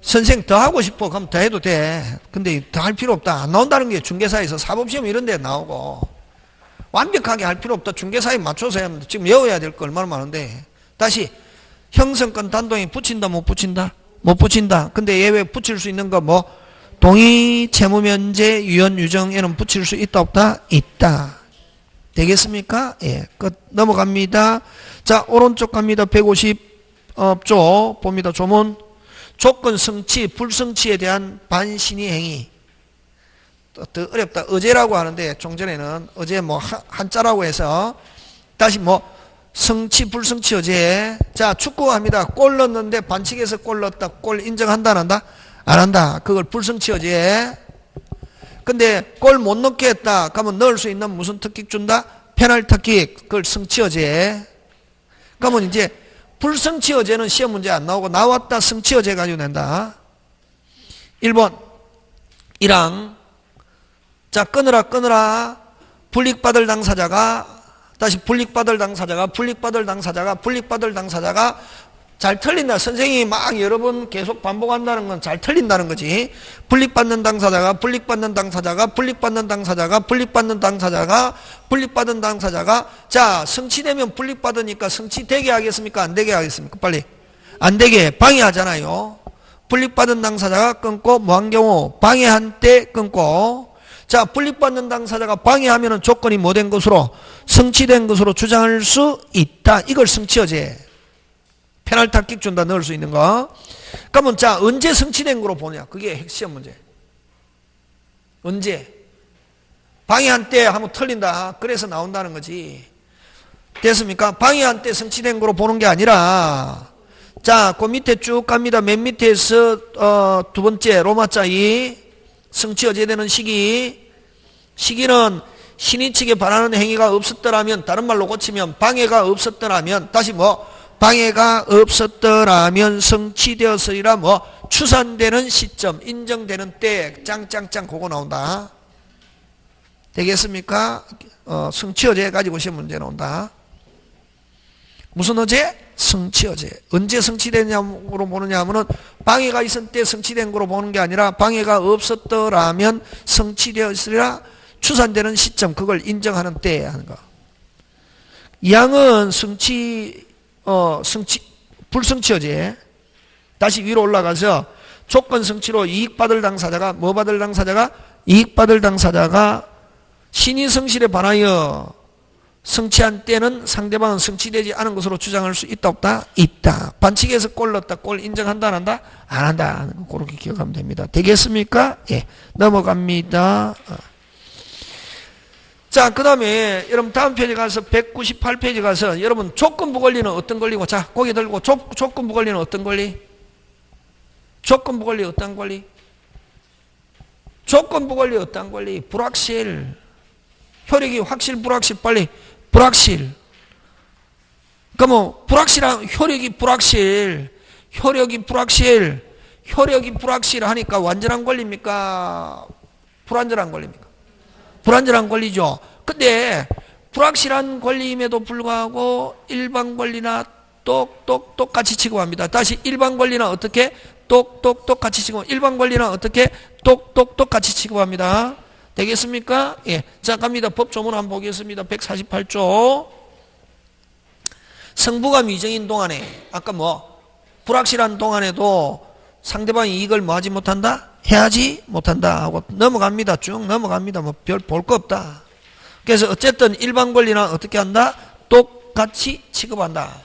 선생 더 하고 싶어 그럼 더 해도 돼. 근데 더 할 필요 없다. 안 나온다는 게 중개사에서 사법시험 이런 데 나오고 완벽하게 할 필요 없다. 중개사에 맞춰서 해야 합니다. 지금 외워야 될 거 얼마나 많은데. 다시 형성권 단동행위 붙인다 못 붙인다? 못 붙인다. 근데 예외 붙일 수 있는 거 뭐? 동의, 채무, 면제, 유연, 유정에는 붙일 수 있다 없다? 있다. 되겠습니까? 예, 끝. 넘어갑니다. 자, 오른쪽 갑니다. 150쪽 봅니다. 조문. 조건 성취, 불성취에 대한 반신의 행위. 더 어렵다. 어제라고 하는데 종전에는 어제 뭐 한자라고 해서 다시 뭐 성취, 불성취 어제. 자, 축구합니다. 골 넣었는데 반칙에서 골 넣었다. 골 인정한다 안 한다? 안 한다. 그걸 불성취 어제. 근데 골 못 넣게 했다. 그러면 넣을 수 있는 무슨 특킥 준다? 페널티 특킥. 그걸 성취 어제. 그러면 이제 불성취 어제는 시험 문제 안 나오고 나왔다 성취 어제 가지고 낸다. 1번 1항. 자, 끊으라. 불이익받을 당사자가 다시 불이익받을 당사자가 잘 틀린다. 선생님이 막 여러 번 계속 반복한다는 건 잘 틀린다는 거지. 불이익받는 당사자가 자, 성취되면 불이익받으니까 성취되게 하겠습니까? 안 되게 하겠습니까? 빨리. 안 되게 방해하잖아요. 불이익받은 당사자가 끊고 뭐한 경우 방해한 때 끊고. 자, 불이익받는 당사자가 방해하면은 조건이 뭐 된 것으로 성취된 것으로 주장할 수 있다. 이걸 성취어제. 페널티 특킥 준다. 넣을 수 있는 거. 그러면 자, 언제 성취된 거로 보냐? 그게 핵시험 문제. 언제? 방해한 때 하면 틀린다. 그래서 나온다는 거지. 됐습니까? 방해한 때 성취된 거로 보는 게 아니라, 자, 그 밑에 쭉 갑니다. 맨 밑에서 두 번째 로마자 2 성취어제 되는 시기는 신의 측에 반하는 행위가 없었더라면, 다른 말로 고치면 방해가 없었더라면, 다시 뭐 방해가 없었더라면 성취되었으리라. 뭐 추산되는 시점, 인정되는 때, 짱짱짱 그거 나온다. 되겠습니까? 성취어제 가지고 시험 문제 나온다. 무슨 어제? 성취어제. 언제 성취되냐로 보느냐 하면은 방해가 있을 때 성취된 거로 보는 게 아니라 방해가 없었더라면 성취되었으리라. 추산되는 시점, 그걸 인정하는 때 하는 거. 이항은 불성취어제. 다시 위로 올라가서 조건 성취로 이익받을 당사자가 뭐 받을 당사자가? 이익받을 당사자가 신의 성실에 반하여 성취한 때는 상대방은 성취되지 않은 것으로 주장할 수 있다 없다? 있다. 반칙에서 골 넣었다. 골 인정한다 안 한다? 안 한다. 그렇게 기억하면 됩니다. 되겠습니까? 예. 넘어갑니다. 자, 그 다음에 여러분 다음 페이지 가서 198페이지 가서 여러분 조건부 권리는 어떤 권리고, 자, 고개 들고 조건부 권리는 어떤 권리? 조건부 권리 어떤 권리? 조건부 권리 어떤 권리? 불확실. 효력이 확실 불확실 빨리. 불확실. 그러면 불확실한 효력이 불확실 하니까 완전한 권리입니까? 불완전한 권리입니까? 불완전한 권리죠. 근데 불확실한 권리임에도 불구하고 일반 권리나 똑같이 취급합니다. 다시 일반 권리나 어떻게? 똑같이 취급. 일반 권리나 어떻게? 똑같이 취급합니다. 되겠습니까? 예. 자, 갑니다. 법조문 한번 보겠습니다. 148조. 성부가 미정인 동안에, 아까 뭐, 불확실한 동안에도 상대방이 이걸 뭐 하지 못한다? 해야지 못한다 하고 넘어갑니다. 쭉 넘어갑니다. 뭐 별 볼 거 없다. 그래서 어쨌든 일반 권리나 어떻게 한다? 똑같이 취급한다.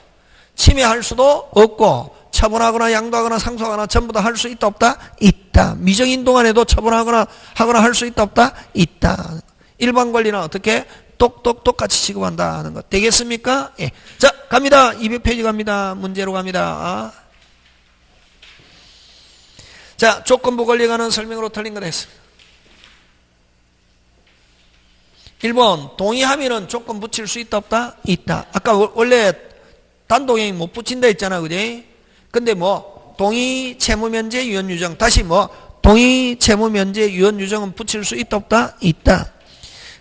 침해할 수도 없고, 처분하거나 양도하거나 상속하거나 전부 다 할 수 있다 없다? 있다. 미정인 동안에도 처분하거나 할 수 있다 없다? 있다. 일반 권리는 어떻게? 똑같이 취급한다 하는 것. 되겠습니까? 예. 자, 갑니다. 200페이지 갑니다. 문제로 갑니다. 자, 조건부 권리에 관한 설명으로 틀린 거 했습니다. 1번, 동의하면은 조건 붙일 수 있다 없다? 있다. 아까 원래 단독행위 못 붙인다 했잖아, 그지? 근데 뭐 동의, 채무, 면제, 유연, 유정. 다시 뭐 동의, 채무, 면제, 유연, 유정은 붙일 수 있다 없다? 있다.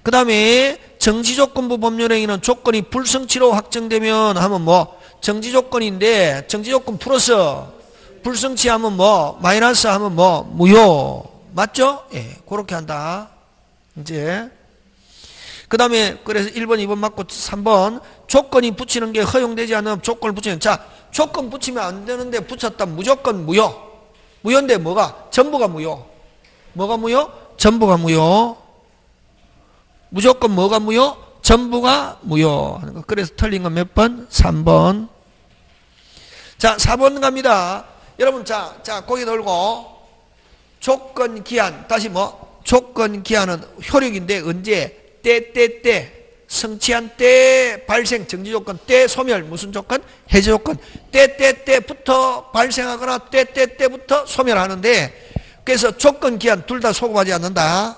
그 다음에 정지조건부 법률행위는 조건이 불성취로 확정되면 하면 뭐 정지조건인데 정지조건 플러스 불성취하면 뭐 마이너스 하면 뭐 무효. 맞죠? 예, 그렇게 한다. 이제 그 다음에 그래서 1번, 2번 맞고 3번 조건이 붙이는 게 허용되지 않으면 조건을 붙이는. 자, 조건 붙이면 안 되는데 붙였다 무조건 무효. 무효인데 뭐가? 전부가 무효. 뭐가 무효? 전부가 무효. 무조건 뭐가 무효? 전부가 무효. 그래서 틀린 건 몇 번? 3번. 자, 4번 갑니다. 여러분, 자, 고개 돌고. 조건 기한. 다시 뭐? 조건 기한은 효력인데 언제? 때. 성취한 때 발생 정지 조건, 때 소멸 무슨 조건? 해제 조건. 때부터 발생하거나 때부터 소멸하는데, 그래서 조건 기한 둘 다 소급하지 않는다.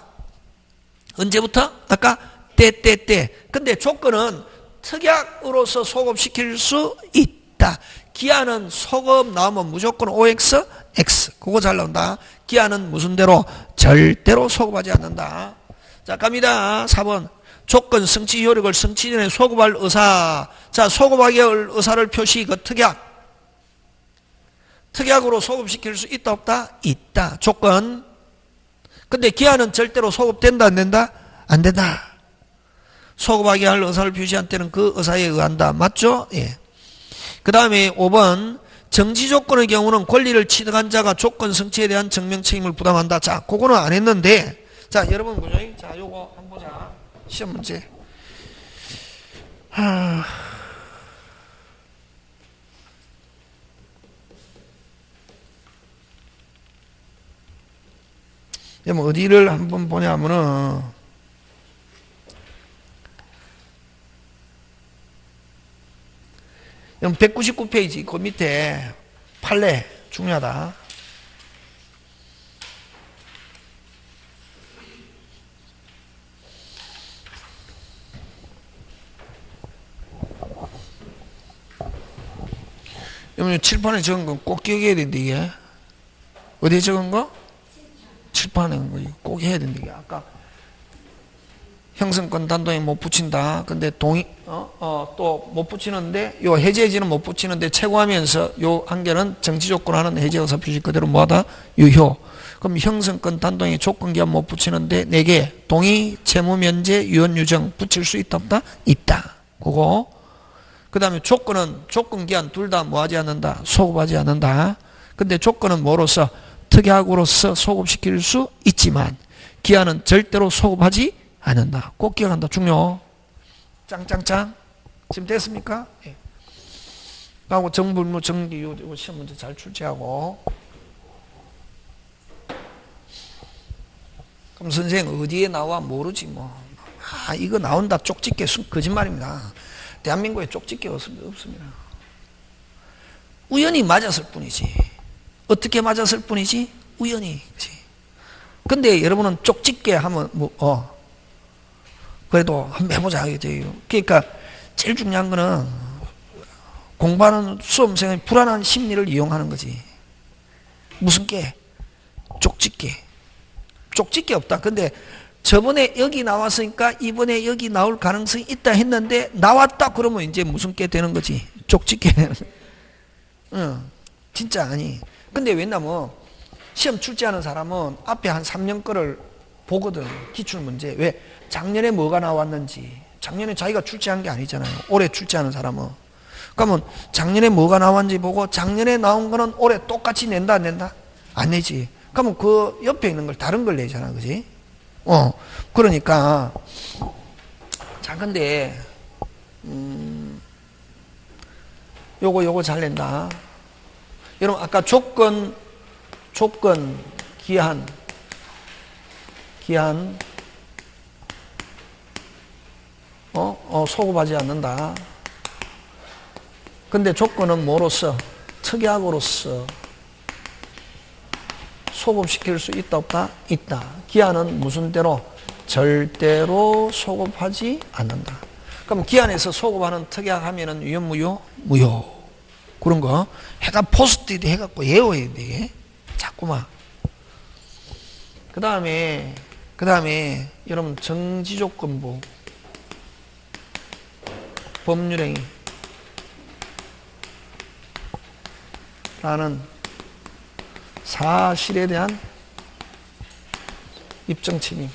언제부터? 아까 때. 근데 조건은 특약으로서 소급시킬 수 있다. 기한은 소급 나오면 무조건 OX, X. 그거 잘 나온다. 기한은 무슨 대로? 절대로 소급하지 않는다. 자, 갑니다. 4번. 조건 성취 효력을 성취 전에 소급할 의사. 자, 소급하기 할 의사를 표시, 그 특약. 특약으로 소급시킬 수 있다, 없다? 있다. 조건. 근데 기한은 절대로 소급된다, 안 된다? 안 된다. 소급하게 할 의사를 표시한 때는 그 의사에 의한다. 맞죠? 예. 그 다음에 5번. 정지 조건의 경우는 권리를 취득한 자가 조건 성취에 대한 증명 책임을 부담한다. 자, 그거는 안 했는데. 자, 여러분, 보죠. 자, 요거 한번 보자. 시험 문제. 뭐 어디를 한번 보냐면은, 199페이지 그 밑에 판례 중요하다. 여러분 칠판에 적은 거 꼭 기억해야 되는데 이게 어디에 적은 거? 칠판에 적은 거 이거 꼭 해야 되는데 이게 아까 형성권 단동에 못 붙인다. 근데 동의 또 못 붙이는데 요 해제해지는 못 붙이는데 최고하면서 요 한계는 정지 조건하는 해제 의사 표시 그대로 뭐하다? 유효. 그럼 형성권 단동에 조건 기한 못 붙이는데 4개 동의, 채무 면제, 유언 유정 붙일 수 있다 없다? 있다. 그거. 그 다음에 조건은 조건 기한 둘 다 뭐하지 않는다? 소급하지 않는다. 근데 조건은 뭐로서? 특약으로서 소급시킬 수 있지만 기한은 절대로 소급하지 않는다. 꼭 기억한다. 중요. 짱짱짱. 지금 됐습니까? 예. 하고 정불무 정기 요 시험 문제 잘 출제하고. 그럼 선생 어디에 나와 모르지 뭐. 이거 나온다 쪽집게 거짓말입니다. 대한민국에 쪽집게 없습니다. 우연히 맞았을 뿐이지. 어떻게 맞았을 뿐이지? 우연히. 그치? 근데 여러분은 쪽집게 하면 그래도 한번 해보자. 그러니까 제일 중요한 거는 공부하는 수험생의 불안한 심리를 이용하는 거지. 무슨 게? 쪽집게. 쪽집게 없다. 근데 저번에 여기 나왔으니까 이번에 여기 나올 가능성이 있다 했는데 나왔다 그러면 이제 무슨 게 되는 거지. 쪽집게. 진짜 아니. 근데 왜냐면 시험 출제하는 사람은 앞에 한 3년 거를 보거든. 기출문제. 왜? 작년에 뭐가 나왔는지. 작년에 자기가 출제한 게 아니잖아요. 올해 출제하는 사람은. 그러면 작년에 뭐가 나왔는지 보고 작년에 나온 거는 올해 똑같이 낸다 안 낸다? 안 내지. 그러면 그 옆에 있는 걸 다른 걸 내잖아. 그지? 그러니까 자 근데 요거 잘 낸다. 여러분 아까 조건 기한 소급하지 않는다. 근데 조건은 뭐로서? 특약으로서 소급시킬 수 있다 없다? 있다. 기한은 무슨 대로? 절대로 소급하지 않는다. 그럼 기한에서 소급하는 특약하면은 유효 무효? 무효. 그런 거 해가 포스트잇 해갖고 외워야 돼. 자꾸만. 그 다음에 여러분 정지조건부 법률행위 라는 사실에 대한 입증 책임.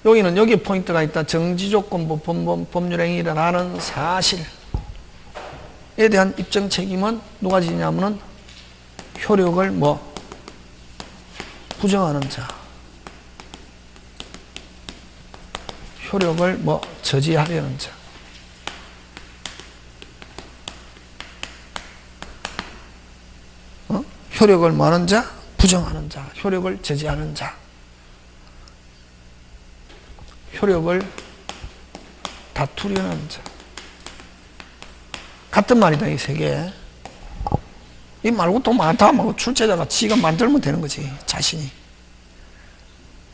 여기는 여기 포인트가 있다. 정지조건부 법률행위라는 사실. 대한 입증 책임은 누가 지냐면은 효력을 뭐 부정하는 자, 효력을 뭐 저지하려는 자, 효력을 뭐하는 자, 부정하는 자, 효력을 저지하는 자, 효력을 다투려는 자. 같은 말이다, 이 세 개. 이 말고 또 많다. 뭐 출제자가 지가 만들면 되는 거지, 자신이.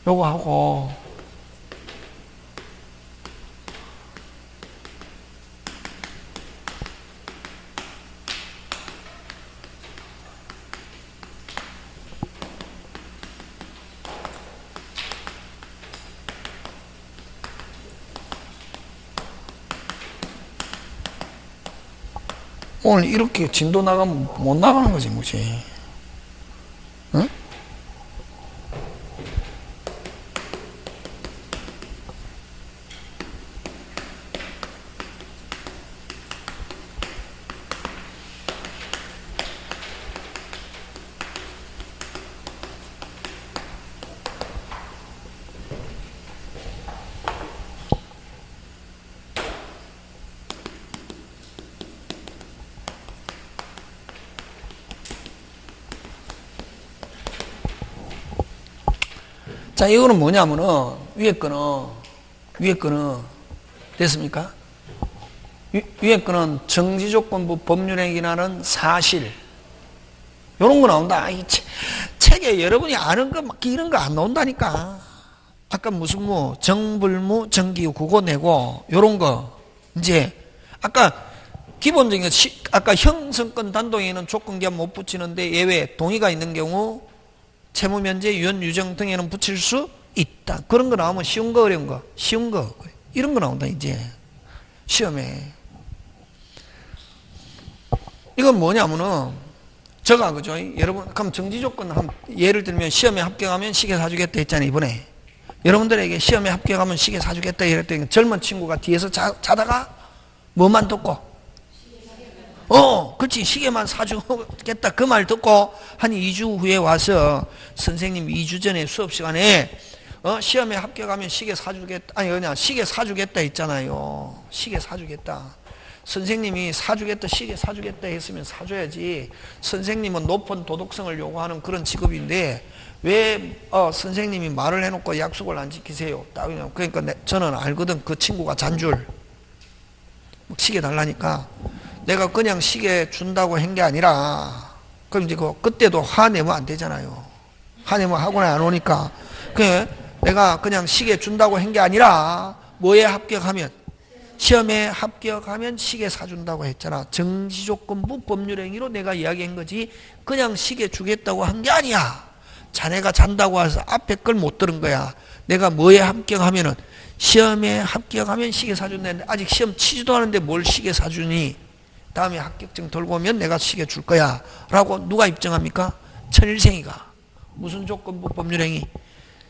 요거 하고, 오늘 이렇게 진도 나가면 못 나가는 거지, 뭐지. 응? 자, 이거는 뭐냐면은, 위에 거는, 됐습니까? 위에 거는 정지조건부 법률행위라는 사실. 요런 거 나온다. 이 책에 여러분이 아는 거, 막 이런 거 안 나온다니까. 아까 무슨 정불무, 정기후, 그거 내고, 요런 거. 이제, 아까 기본적인 거, 아까 형성권 단독에는 조건기한 못 붙이는데 예외, 동의가 있는 경우, 채무 면제, 유언, 유정 등에는 붙일 수 있다. 그런 거 나오면 쉬운 거, 어려운 거? 쉬운 거. 이런 거 나온다, 이제. 시험에. 이건 뭐냐면은, 저가, 그죠? 여러분, 그럼 정지조건, 예를 들면 시험에 합격하면 시계 사주겠다 했잖아요, 이번에. 여러분들에게 시험에 합격하면 시계 사주겠다 이랬더니 젊은 친구가 뒤에서 자다가 뭐만 듣고? 그렇지. 시계만 사주겠다. 그 말 듣고 한 2주 후에 와서 선생님 2주 전에 수업 시간에 시험에 합격하면 시계 사주겠다. 아니, 그냥 시계 사주겠다 했잖아요. 시계 사주겠다. 선생님이 사주겠다, 시계 사주겠다 했으면 사줘야지. 선생님은 높은 도덕성을 요구하는 그런 직업인데 왜 선생님이 말을 해놓고 약속을 안 지키세요? 그러니까 저는 알거든. 그 친구가 잔줄. 시계 달라니까. 내가 그냥 시계 준다고 한 게 아니라, 그럼 이제 그때도 화내면 안 되잖아요. 화내면 학원에 안 오니까. 내가 그냥 시계 준다고 한 게 아니라, 뭐에 합격하면? 시험에 합격하면 시계 사준다고 했잖아. 정지조건부 법률행위로 내가 이야기한 거지, 그냥 시계 주겠다고 한 게 아니야. 자네가 잔다고 해서 앞에 걸 못 들은 거야. 내가 뭐에 합격하면은, 시험에 합격하면 시계 사준다는데, 아직 시험 치지도 않은데 뭘 시계 사주니? 다음에 합격증 들고 오면 내가 시계 줄 거야 라고 누가 입증합니까? 천일생이가. 무슨 조건부 법률행위?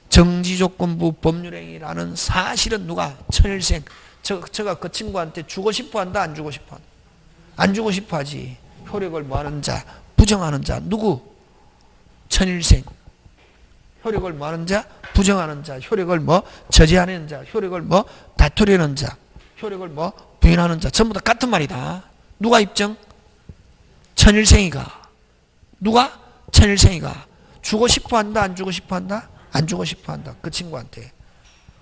정지조건부 법률행위라는 사실은 누가? 천일생. 저가 그 친구한테 주고 싶어 한다, 안 주고 싶어 한다? 안 주고 싶어 하지. 효력을 뭐하는 자, 부정하는 자. 누구? 천일생. 효력을 뭐하는 자, 부정하는 자. 효력을 저지하는 자. 효력을 다투려는 자. 효력을 부인하는 자. 전부 다 같은 말이다. 누가 입증? 천일생이가. 누가? 천일생이가. 주고 싶어 한다, 안 주고 싶어 한다? 안 주고 싶어 한다. 그 친구한테.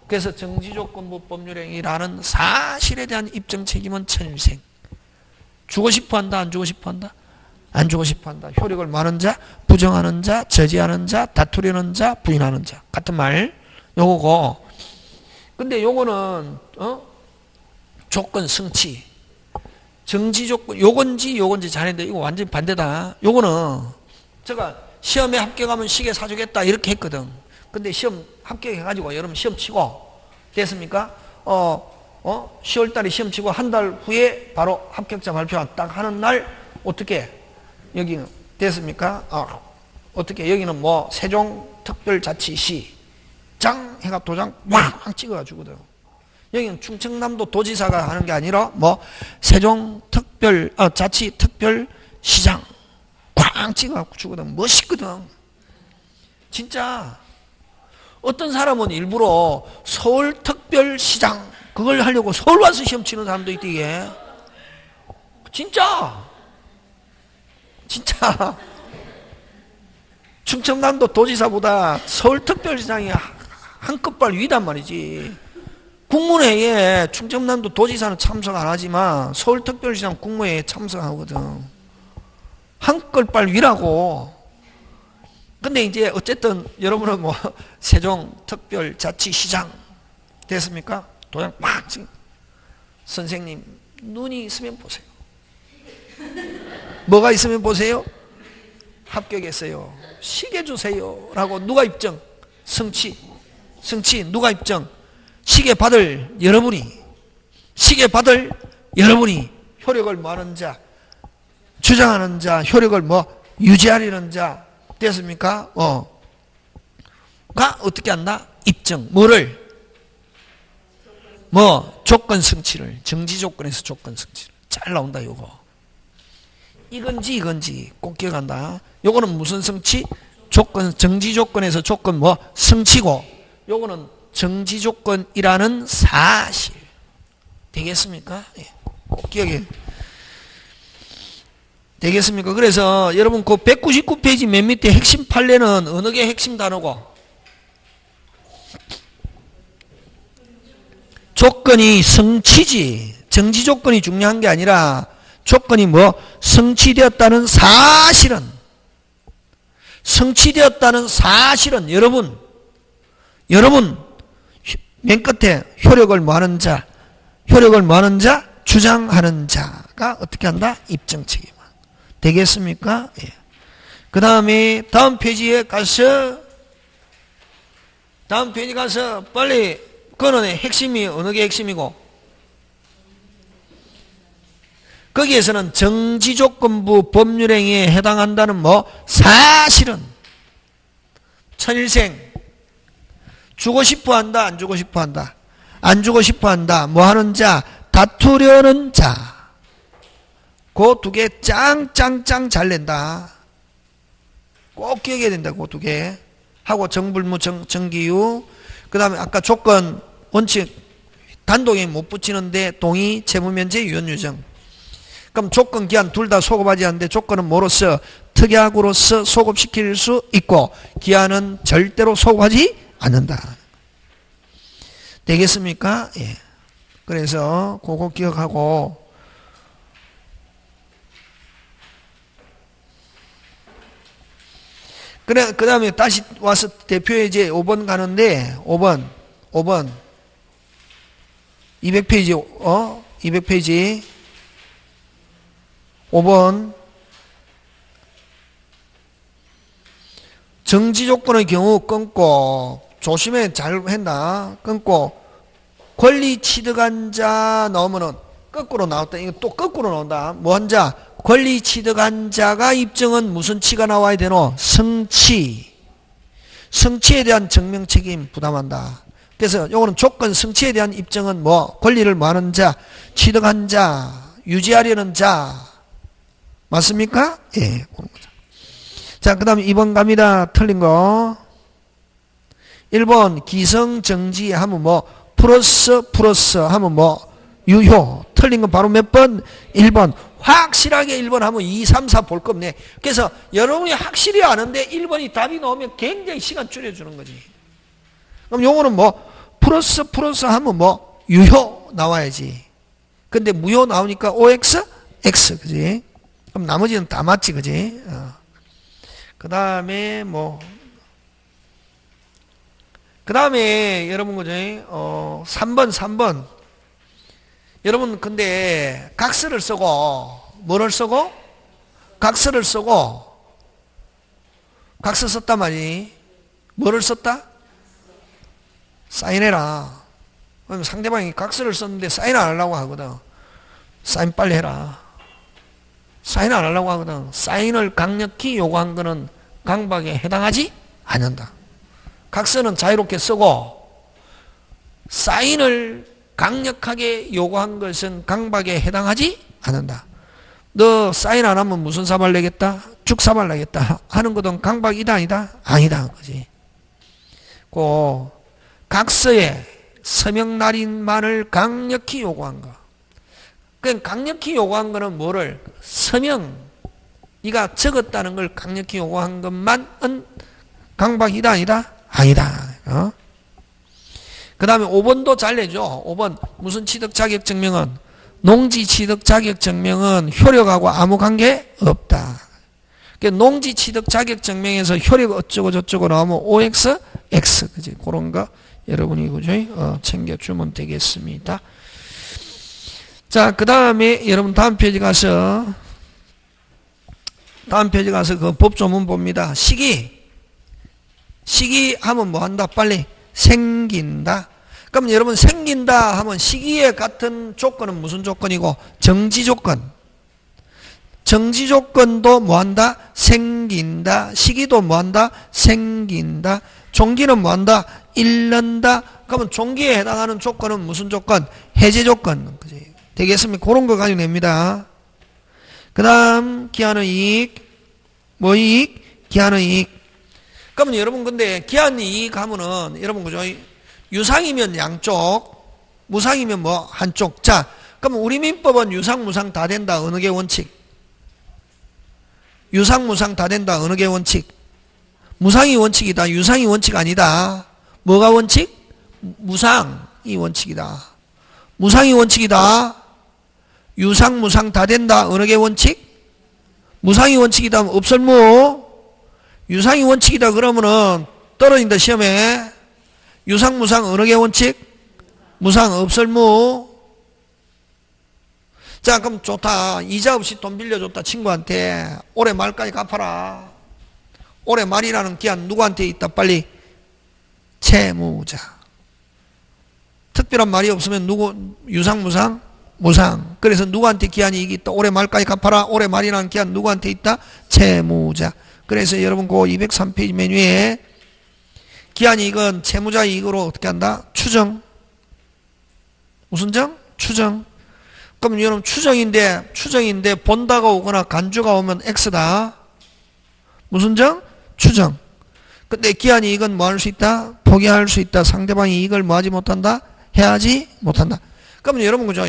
그래서 정지조건부 법률행위라는 사실에 대한 입증 책임은 천일생. 주고 싶어 한다, 안 주고 싶어 한다? 안 주고 싶어 한다. 효력을 많은 자, 부정하는 자, 저지하는 자, 다투려는 자, 부인하는 자. 같은 말. 요거고. 근데 요거는, 조건 성취. 정지조건, 요건지 자네들 이거 완전히 반대다. 요거는 제가 시험에 합격하면 시계 사주겠다 이렇게 했거든. 근데 시험 합격해가지고 여러분 시험 치고 됐습니까? 10월달에 시험 치고 한 달 후에 바로 합격자 발표 딱 하는 날 어떻게 여기는 됐습니까? 어떻게 여기는 세종특별자치시 장 해가 도장 막 찍어주거든. 여기는 충청남도 도지사가 하는 게 아니라 뭐 자치특별시장 꽝 찍어갖고 주거든. 멋있거든. 진짜 어떤 사람은 일부러 서울특별시장 그걸 하려고 서울 와서 시험 치는 사람도 있대. 이게 진짜 충청남도 도지사보다 서울특별시장이 한 끗발 위단 말이지. 국무회의에 충청남도 도지사는 참석 안 하지만 서울특별시장 국무회의에 참석하거든. 한 끗발 위라고. 근데 이제 어쨌든 여러분은 뭐 세종특별자치시장 됐습니까? 도장 막 찍. 선생님 눈이 있으면 보세요. 뭐가 있으면 보세요? 합격했어요. 시계 주세요 라고 누가 입증? 성취 누가 입증? 시계 받을 여러분이 효력을 뭐하는 자, 주장하는 자, 효력을 뭐 유지하려는 자 됐습니까? 가 어떻게 한다? 입증. 뭐를? 뭐 조건 성취를, 정지 조건에서 조건 성취를. 잘 나온다 요거. 이건지 꼭 기억한다. 요거는 무슨 성취? 조건, 정지 조건에서 조건 뭐 성취고, 요거는 정지 조건이라는 사실. 되겠습니까? 예. 꼭 기억해. 되겠습니까? 그래서 여러분 그 199페이지 맨 밑에 핵심 판례는 어느 게 핵심 단어고? 조건이 성취지. 정지 조건이 중요한 게 아니라 조건이 뭐? 성취되었다는 사실은 여러분 맨 끝에 효력을 뭐하는 자, 주장하는 자가 어떻게 한다? 입증 책임. 되겠습니까? 예. 그 다음에 다음 페이지에 가서 빨리 그거는 핵심이 어느 게 핵심이고, 거기에서는 정지조건부 법률행위에 해당한다는 뭐 사실은 천일생 주고 싶어 한다, 안 주고 싶어 한다? 안 주고 싶어 한다. 뭐 하는 자? 다투려는 자. 그 두 개 짱 잘 낸다. 꼭 기억해야 된다. 그 두 개 하고 정불무 정기유. 그 다음에 아까 조건 원칙 단독에 못 붙이는데 동의 채무면제 유언유정. 그럼 조건 기한 둘 다 소급하지 않는데 조건은 뭐로서? 특약으로서 소급시킬 수 있고 기한은 절대로 소급하지 않는다. 되겠습니까? 예. 그래서 그거 기억하고, 그래, 그 다음에 다시 와서 대표예제 5번 가는데, 5번. 200페이지, 200페이지. 5번. 정지 조건의 경우 끊고, 조심해 잘 한다. 끊고, 권리 취득한 자 나오면은 거꾸로 나왔다. 이거 또 거꾸로 나온다. 뭐 한 자? 권리 취득한 자가 입증은 무슨 치가 나와야 되노? 성취. 성취에 대한 증명 책임 부담한다. 그래서 요거는 조건 성취에 대한 입증은 뭐? 권리를 뭐 하는 자? 취득한 자, 유지하려는 자. 맞습니까? 예. 자, 그 다음에 2번 갑니다. 틀린 거. 1번 기성정지 하면 뭐? 플러스 하면 뭐? 유효. 틀린 건 바로 몇 번? 1번. 확실하게 1번 하면 2, 3, 4 볼 거 없네. 그래서 여러분이 확실히 아는데 1번이 답이 나오면 굉장히 시간 줄여주는 거지. 그럼 요거는 뭐? 플러스 하면 뭐? 유효 나와야지. 근데 무효 나오니까 OX? X. 그지? 그럼 나머지는 다 맞지. 그지? 그 다음에 뭐? 그 다음에 여러분 그죠? 3번. 여러분 근데 각서를 쓰고 뭐를 쓰고? 각서를 쓰고 각서 썼단 말이지. 뭐를 썼다? 사인해라. 그럼 상대방이 각서를 썼는데 사인 안 하려고 하거든. 사인 빨리 해라. 사인 안 하려고 하거든. 사인을 강력히 요구한 거는 강박에 해당하지 않는다. 각서는 자유롭게 쓰고 사인을 강력하게 요구한 것은 강박에 해당하지 않는다. 너 사인 안 하면 무슨 사발 내겠다? 죽 사발 내겠다 하는 것은 강박이다 아니다? 아니다 그지. 그 각서에 서명 날인만을 강력히 요구한 거. 그 강력히 요구한 거는 뭐를? 서명. 네가 적었다는 걸 강력히 요구한 것만은 강박이다 아니다? 아니다. 그 다음에 5번도 잘 내줘. 5번 무슨 취득 자격 증명은? 농지 취득 자격 증명은 효력하고 아무 관계 없다. 농지 취득 자격 증명에서 효력 어쩌고 저쩌고 나오면 OX, X 그지? 그런 거 여러분이 그죠? 챙겨주면 되겠습니다. 자, 그 다음에 여러분 다음 페이지 가서 그 법조문 봅니다. 시기 하면 뭐 한다? 빨리 생긴다. 그럼 여러분 생긴다 하면 시기에 같은 조건은 무슨 조건이고? 정지 조건. 정지 조건도 뭐 한다? 생긴다. 시기도 뭐 한다? 생긴다. 종기는 뭐 한다? 잃는다. 그러면 종기에 해당하는 조건은 무슨 조건? 해제 조건. 그지? 되겠습니까? 그런 거 가지고 냅니다. 그 다음 기한의 이익. 뭐 이익? 기한의 이익. 그러면 여러분 근데 기한의 이익 하면은 여러분 그죠? 유상이면 양쪽, 무상이면 뭐 한쪽. 자, 그럼 우리 민법은 유상, 무상 다 된다. 어느 게 원칙? 유상, 무상 다 된다. 어느 게 원칙? 무상이 원칙이다. 유상이 원칙 아니다. 뭐가 원칙? 무상이 원칙이다. 무상이 원칙이다. 유상, 무상 다 된다. 어느 게 원칙? 무상이 원칙이다. 없을무? 유상이 원칙이다. 그러면은 떨어진다. 시험에. 유상, 무상 어느 게 원칙? 무상 없을무? 자, 그럼 좋다. 이자 없이 돈 빌려줬다. 친구한테. 올해 말까지 갚아라. 올해 말이라는 기한 누구한테 있다? 빨리. 채무자. 특별한 말이 없으면 누구? 유상, 무상? 무상. 그래서 누구한테 기한이 있다? 올해 말까지 갚아라. 올해 말이라는 기한 누구한테 있다? 채무자. 그래서 여러분 그 203페이지 메뉴에 기한 이익은 채무자 이익으로 어떻게 한다? 추정. 무슨 정? 추정. 그럼 여러분 추정인데 본다가 오거나 간주가 오면 X다. 무슨 정? 추정. 근데 기한 이익은 뭐 할 수 있다? 포기할 수 있다. 상대방이 이익을 뭐 하지 못한다? 해하지 못한다. 그러면 여러분 그죠?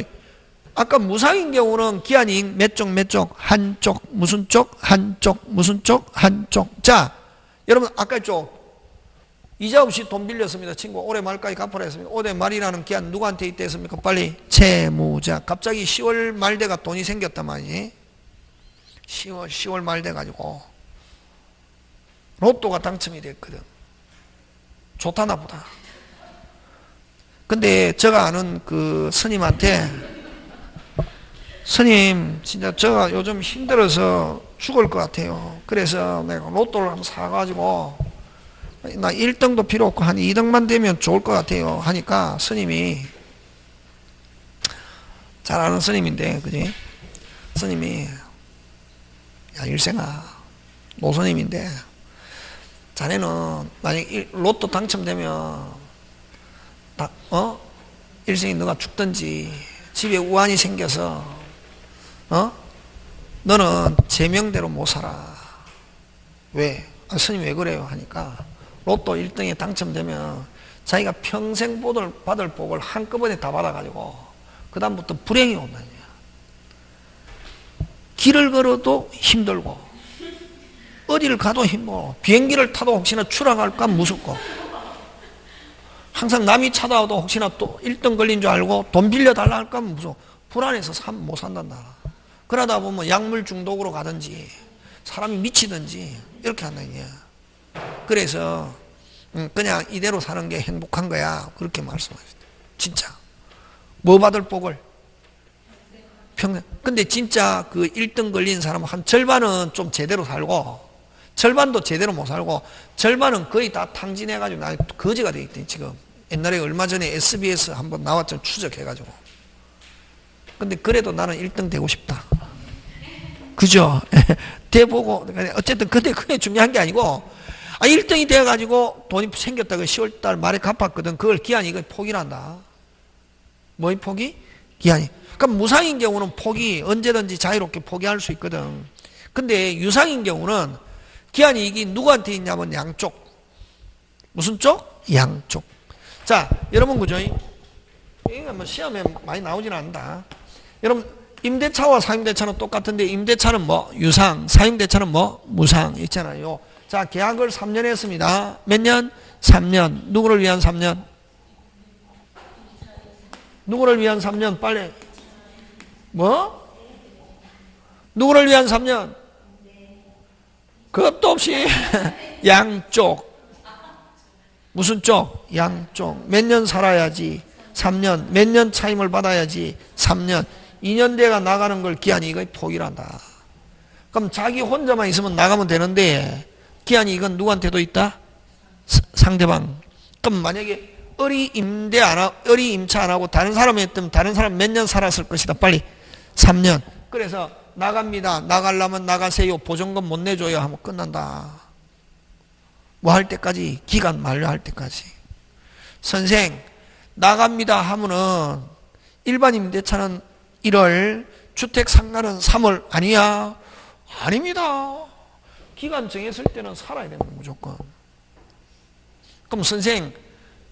아까 무상인 경우는 기한 이익 몇 쪽? 한쪽. 무슨 쪽? 한쪽. 무슨 쪽? 한쪽. 자, 여러분 아까 쪽 이자 없이 돈 빌렸습니다. 친구 올해 말까지 갚으라 했습니다. 올해 말이라는 기한 누구한테 있다 했습니까? 빨리 채무자. 갑자기 10월 말 돼가 돈이 생겼단 말이지. 10월 말 돼가지고 로또가 당첨이 됐거든. 좋다 나보다. 근데 제가 아는 그 스님한테 스님 진짜 제가 요즘 힘들어서 죽을 것 같아요. 그래서 내가 로또를 한번 사가지고 나 1등도 필요 없고 한 2등만 되면 좋을 것 같아요 하니까 스님이 잘 아는 스님인데 그지? 스님이 야 일생아 노스님인데 자네는 만약 로또 당첨되면 일생이 너가 죽든지 집에 우환이 생겨서 너는 제명대로 못 살아. 왜? 스님 왜 그래요? 하니까 로또 1등에 당첨되면 자기가 평생 받을 복을 한꺼번에 다 받아가지고 그 다음부터 불행이 온다냐. 길을 걸어도 힘들고 어디를 가도 힘들고 비행기를 타도 혹시나 추락할까 무섭고 항상 남이 찾아와도 혹시나 또 1등 걸린 줄 알고 돈 빌려달라 할까 무서워. 불안해서 못 산단다. 그러다 보면 약물 중독으로 가든지 사람이 미치든지 이렇게 한다 이게. 그래서 그냥 이대로 사는 게 행복한 거야. 그렇게 말씀하셨다. 진짜 뭐 받을 복을 평생. 근데 진짜 그 1등 걸린 사람 한 절반은 좀 제대로 살고 절반도 제대로 못 살고 절반은 거의 다 탕진해가지고 나 거지가 돼 있대. 지금 옛날에 얼마 전에 SBS 한번 나왔죠. 추적해가지고. 근데 그래도 나는 1등 되고 싶다. 그죠? 돼보고 어쨌든 근데 그게 중요한 게 아니고 1등이 돼가지고 돈이 생겼다고 10월달 말에 갚았거든. 그걸 기한이 이거 포기를 한다. 뭐의 포기? 기한이. 그럼 무상인 경우는 포기 언제든지 자유롭게 포기할 수 있거든. 근데 유상인 경우는 기한이 이게 누구한테 있냐면 양쪽. 무슨 쪽? 양쪽. 자, 여러분 그죠? 이게 뭐 시험에 많이 나오진 않는다. 여러분 임대차와 사임대차는 똑같은데 임대차는 뭐 유상, 사임대차는 뭐 무상 있잖아요. 자, 계약을 3년 했습니다. 몇 년? 3년. 누구를 위한 3년? 누구를 위한 3년? 빨리. 뭐? 누구를 위한 3년? 그것도 없이 양쪽. 무슨 쪽? 양쪽. 몇 년 살아야지? 3년. 몇 년 차임을 받아야지? 3년. 2년 대가 나가는 걸 기한이 이거 포기한다. 그럼 자기 혼자만 있으면 나가면 되는데 기한이 이건 누구한테도 있다? 상대방. 그럼 만약에 을이 임차 안 하고 다른 사람이 했다면 다른 사람 몇 년 살았을 것이다. 빨리. 3년. 그래서 나갑니다. 나가려면 나가세요. 보증금 못 내줘요 하면 끝난다. 뭐 할 때까지? 기간 만료할 때까지. 선생 나갑니다 하면은 일반 임대차는 1월, 주택 상가는 3월. 아니야. 아닙니다. 기간 정했을 때는 살아야 됩니다. 무조건. 그럼 선생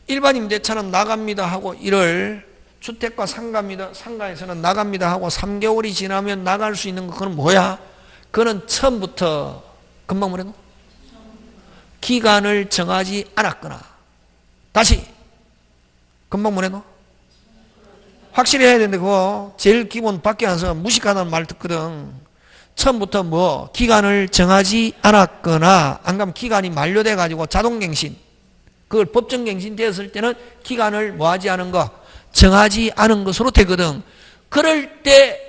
일반 임대차는 나갑니다 하고 1월, 주택과 상가에서는 나갑니다 하고 3개월이 지나면 나갈 수 있는 거 그건 뭐야? 그거는 처음부터 금방 뭐래노? 기간을 정하지 않았거나. 다시 금방 뭐래노? 확실히 해야 되는데 그거 제일 기본 밖에 나서 무식하다는 말 듣거든. 처음부터 뭐 기간을 정하지 않았거나 안 그러면 기간이 만료돼 가지고 자동갱신, 그걸 법정갱신 되었을 때는 기간을 뭐 하지 않은 거, 정하지 않은 것으로 되거든. 그럴 때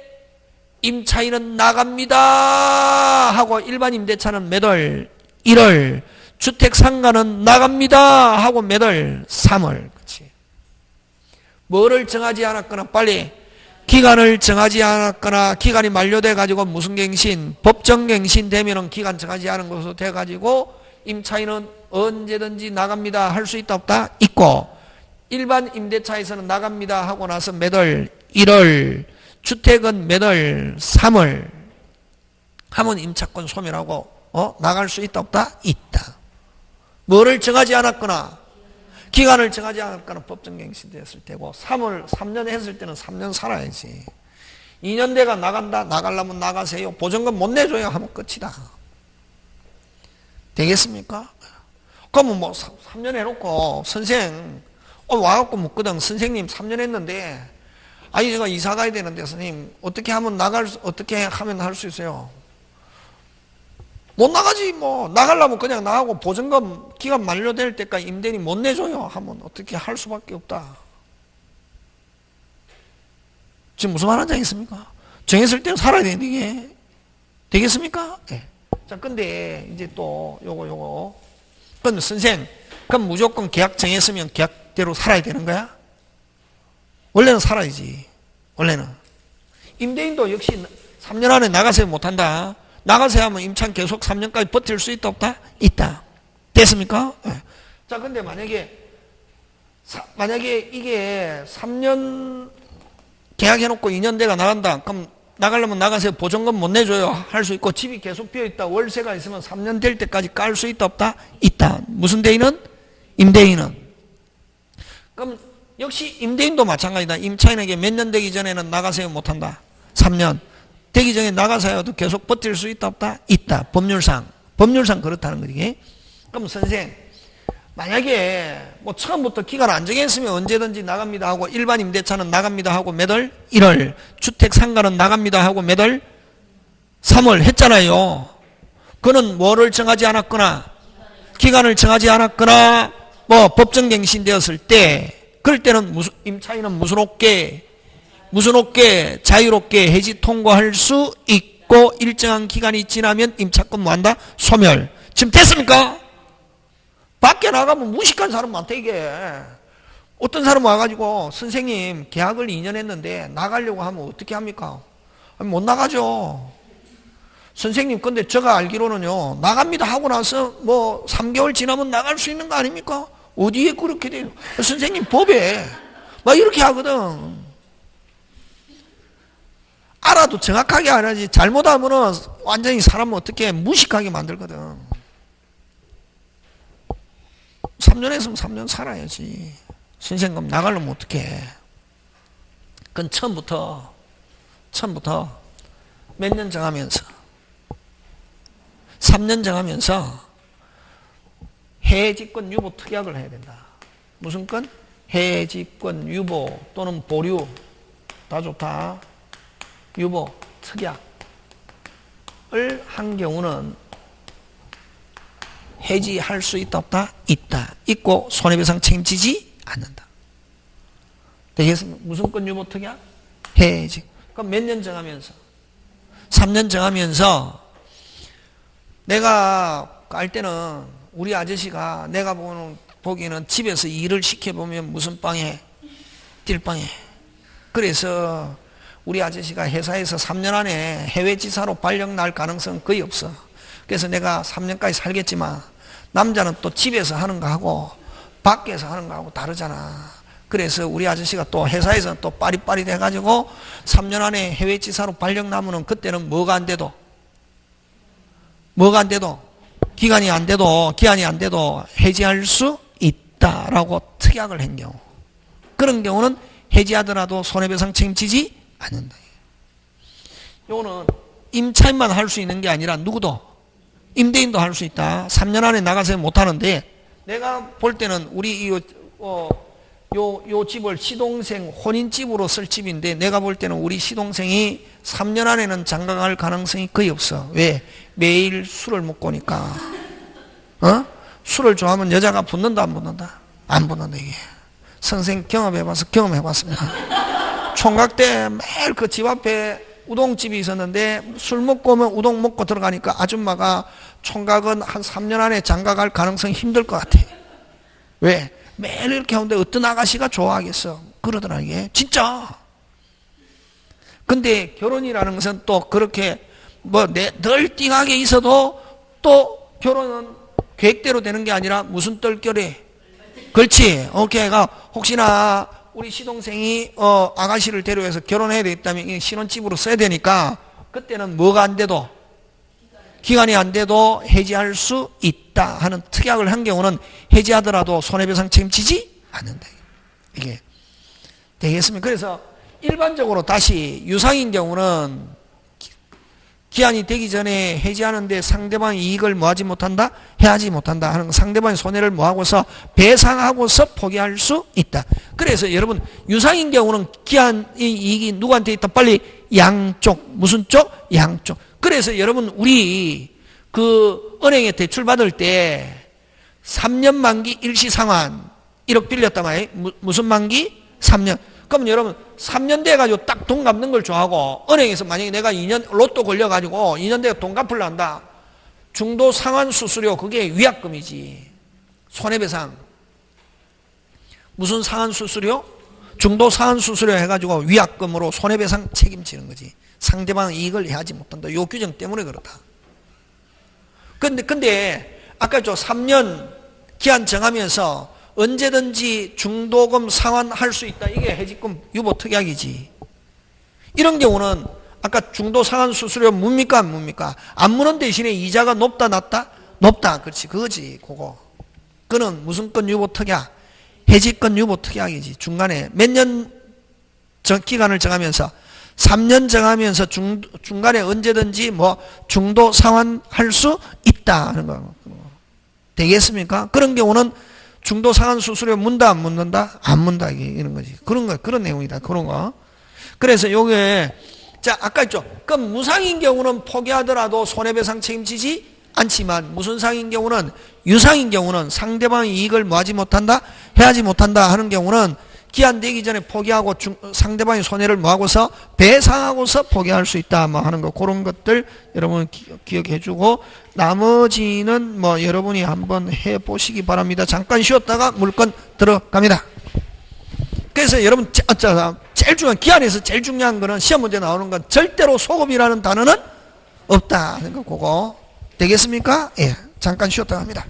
임차인은 나갑니다 하고 일반 임대차는 몇 월? 1월. 주택상가는 나갑니다 하고 몇 월? 3월. 그렇지. 뭐를 정하지 않았거나 빨리. 기간을 정하지 않았거나 기간이 만료돼 가지고 무슨 갱신? 법정갱신 되면은 기간 정하지 않은 것으로 돼 가지고 임차인은 언제든지 나갑니다 할 수 있다 없다? 있고, 일반 임대차에서는 나갑니다 하고 나서 몇 월? 1월. 주택은 몇 월? 3월. 하면 임차권 소멸하고 나갈 수 있다 없다? 있다. 뭐를 정하지 않았거나 기간을 정하지 않았거나 법정갱신 됐을 때고, 3년 했을 때는 3년 살아야지. 2년 대가 나간다. 나가려면 나가세요. 보증금 못 내줘요 하면 끝이다. 되겠습니까? 그러면 뭐 3년 해놓고 선생 와갖고 묻거든. 선생님 3년 했는데 아니 제가 이사 가야 되는데 선생님 어떻게 하면 어떻게 하면 할 수 있어요? 못 나가지. 뭐 나가려면 그냥 나가고 보증금 기간 만료될 때까지 임대인이 못 내줘요 하면 어떻게 할 수밖에 없다. 지금 무슨 말 하는지 알겠습니까? 정했을 때는 살아야 되는데 이게 되겠습니까? 네. 자, 근데 이제 또 요거 그럼 선생 그럼 무조건 계약 정했으면 계약대로 살아야 되는 거야? 원래는 살아야지. 원래는 임대인도 역시 3년 안에 나가세요 못한다. 나가세요 하면 임차인 계속 3년까지 버틸 수 있다 없다? 있다. 됐습니까? 네. 자, 근데 만약에 이게 3년 계약해놓고 2년 대가 나간다. 그럼 나가려면 나가세요. 보증금 못 내줘요. 할 수 있고, 집이 계속 비어있다. 월세가 있으면 3년 될 때까지 깔 수 있다 없다? 있다. 무슨 대인은? 임대인은. 그럼 역시 임대인도 마찬가지다. 임차인에게 몇 년 되기 전에는 나가세요 못한다. 3년. 되기 전에 나가서도 계속 버틸 수 있다 없다? 있다. 법률상 그렇다는 거지. 그럼 선생 만약에 뭐 처음부터 기간 안 정했으면 언제든지 나갑니다 하고 일반 임대차는 나갑니다 하고 몇 월? 1월. 주택 상가는 나갑니다 하고 몇 월? 3월 했잖아요. 그는 뭐를 정하지 않았거나 기간을 정하지 않았거나 뭐 법정갱신 되었을 때, 그럴 때는 임차인은 무슨 없게 자유롭게 해지 통고할 수 있고, 일정한 기간이 지나면 임차권 뭐한다? 소멸. 지금 됐습니까? 밖에 나가면 무식한 사람 많다. 이게 어떤 사람 와가지고 선생님 계약을 2년 했는데 나가려고 하면 어떻게 합니까? 아니, 못 나가죠. 선생님 근데 제가 알기로는요 나갑니다 하고 나서 뭐 3개월 지나면 나갈 수 있는 거 아닙니까? 어디에 그렇게 돼요? 선생님 법에 막 이렇게 하거든. 알아도 정확하게 알아야지. 잘못하면은 완전히 사람을 어떻게 무식하게 만들거든. 3년 했으면 3년 살아야지. 신생금 나가려면 어떡해. 그건 처음부터 몇 년 정하면서 3년 정하면서 해지권 유보 특약을 해야 된다. 무슨 건? 해지권 유보 또는 보류 다 좋다. 유보 특약을 한 경우는 해지할 수 있다 없다? 있다. 있고 손해배상 책임지지 않는다. 되겠습니까? 무슨 건 유보 특약? 해지. 그럼 몇 년 정하면서? 3년 정하면서 내가 알 때는 우리 아저씨가 내가 보기에는 집에서 일을 시켜보면 무슨 빵에? 띨빵에. 그래서 우리 아저씨가 회사에서 3년 안에 해외지사로 발령 날 가능성은 거의 없어. 그래서 내가 3년까지 살겠지만 남자는 또 집에서 하는 거하고 밖에서 하는 거하고 다르잖아. 그래서 우리 아저씨가 또 회사에서 또 빠릿빠릿 해가지고 3년 안에 해외지사로 발령 나면은 그때는 뭐가 안 돼도 기한이 안 돼도 해지할 수 있다라고 특약을 한 경우, 그런 경우는 해지하더라도 손해배상 책임지지 않는다. 이거는 임차인만 할 수 있는 게 아니라 누구도 임대인도 할 수 있다. 3년 안에 나가서 못하는데 내가 볼 때는 우리 요 집을 시동생 혼인집으로 쓸 집인데 내가 볼 때는 우리 시동생이 3년 안에는 장가갈 가능성이 거의 없어. 왜? 매일 술을 먹고 오니까. 술을 좋아하면 여자가 붙는다 안 붙는다? 안 붙는다. 이게 선생 경험해봤습니다. 총각 때 매일 그 집 앞에 우동집이 있었는데 술 먹고 오면 우동 먹고 들어가니까 아줌마가 총각은 한 3년 안에 장가갈 가능성이 힘들 것 같아. 왜? 매일 이렇게 하는데 어떤 아가씨가 좋아하겠어. 그러더라 이게. 진짜. 근데 결혼이라는 것은 또 그렇게 늘 띵하게 있어도 또 결혼은 계획대로 되는 게 아니라 무슨 떨결에. 그렇지. 오케이가 혹시나 우리 시동생이 아가씨를 데려와서 결혼해야 되겠다면 신혼집으로 써야 되니까 그때는 뭐가 안 돼도 기간이 안 돼도 해지할 수 있다 하는 특약을 한 경우는 해지하더라도 손해배상 책임지지 않는다. 이게 되겠습니까? 그래서 일반적으로 다시 유상인 경우는 기한이 되기 전에 해지하는데 상대방의 이익을 뭐하지 못한다? 해하지 못한다 하는 상대방의 손해를 뭐하고서 배상하고서 포기할 수 있다. 그래서 여러분 유상인 경우는 기한의 이익이 누구한테 있다? 빨리 양쪽. 무슨 쪽? 양쪽. 그래서 여러분 우리 그 은행에 대출 받을 때 3년 만기 일시상환 1억 빌렸단 말이에요. 무슨 만기? 3년. 그럼 여러분 3년 돼가지고 딱 돈 갚는 걸 좋아하고 은행에서 만약에 내가 2년 로또 걸려가지고 2년 돼가 돈 갚으려 한다. 중도 상환 수수료 그게 위약금이지. 손해배상. 무슨 상환 수수료? 중도 상환 수수료 해가지고 위약금으로 손해배상 책임지는 거지. 상대방 이익을 해하지 못한다. 요 규정 때문에 그렇다. 근데 아까 3년 기한 정하면서 언제든지 중도금 상환할 수 있다. 이게 해지금 유보 특약이지. 이런 경우는 아까 중도 상환 수수료 뭡니까 안 뭡니까? 안 무는 대신에 이자가 높다 낮다? 높다. 그렇지. 그거지. 그거. 그는 무슨 건 유보 특약? 해지권 유보 특약이지. 중간에 몇 년 기간을 정하면서 3년 정하면서 중간에 언제든지 중도 상환할 수 있다 하는 거. 되겠습니까? 그런 경우는 중도 상환 수수료 문다 안 묻는다? 안 문다 이런 거지. 그런 내용이다. 그런 거. 그래서 요게 자 아까 있죠. 그럼 무상인 경우는 포기하더라도 손해배상 책임지지 않지만 무슨 상인 경우는 유상인 경우는 상대방의 이익을 뭐하지 못한다? 해하지 못한다 하는 경우는 기한 되기 전에 포기하고 상대방의 손해를 뭐하고서 배상하고서 포기할 수 있다 하는 거. 그런 것들 여러분 기억해 주고 나머지는 여러분이 한번 해 보시기 바랍니다. 잠깐 쉬었다가 물건 들어갑니다. 그래서 여러분 제일 중요한 기한에서 제일 중요한 거는 시험 문제 나오는 건 절대로 소급이라는 단어는 없다 하는 거. 그거 되겠습니까? 예. 잠깐 쉬었다 갑니다.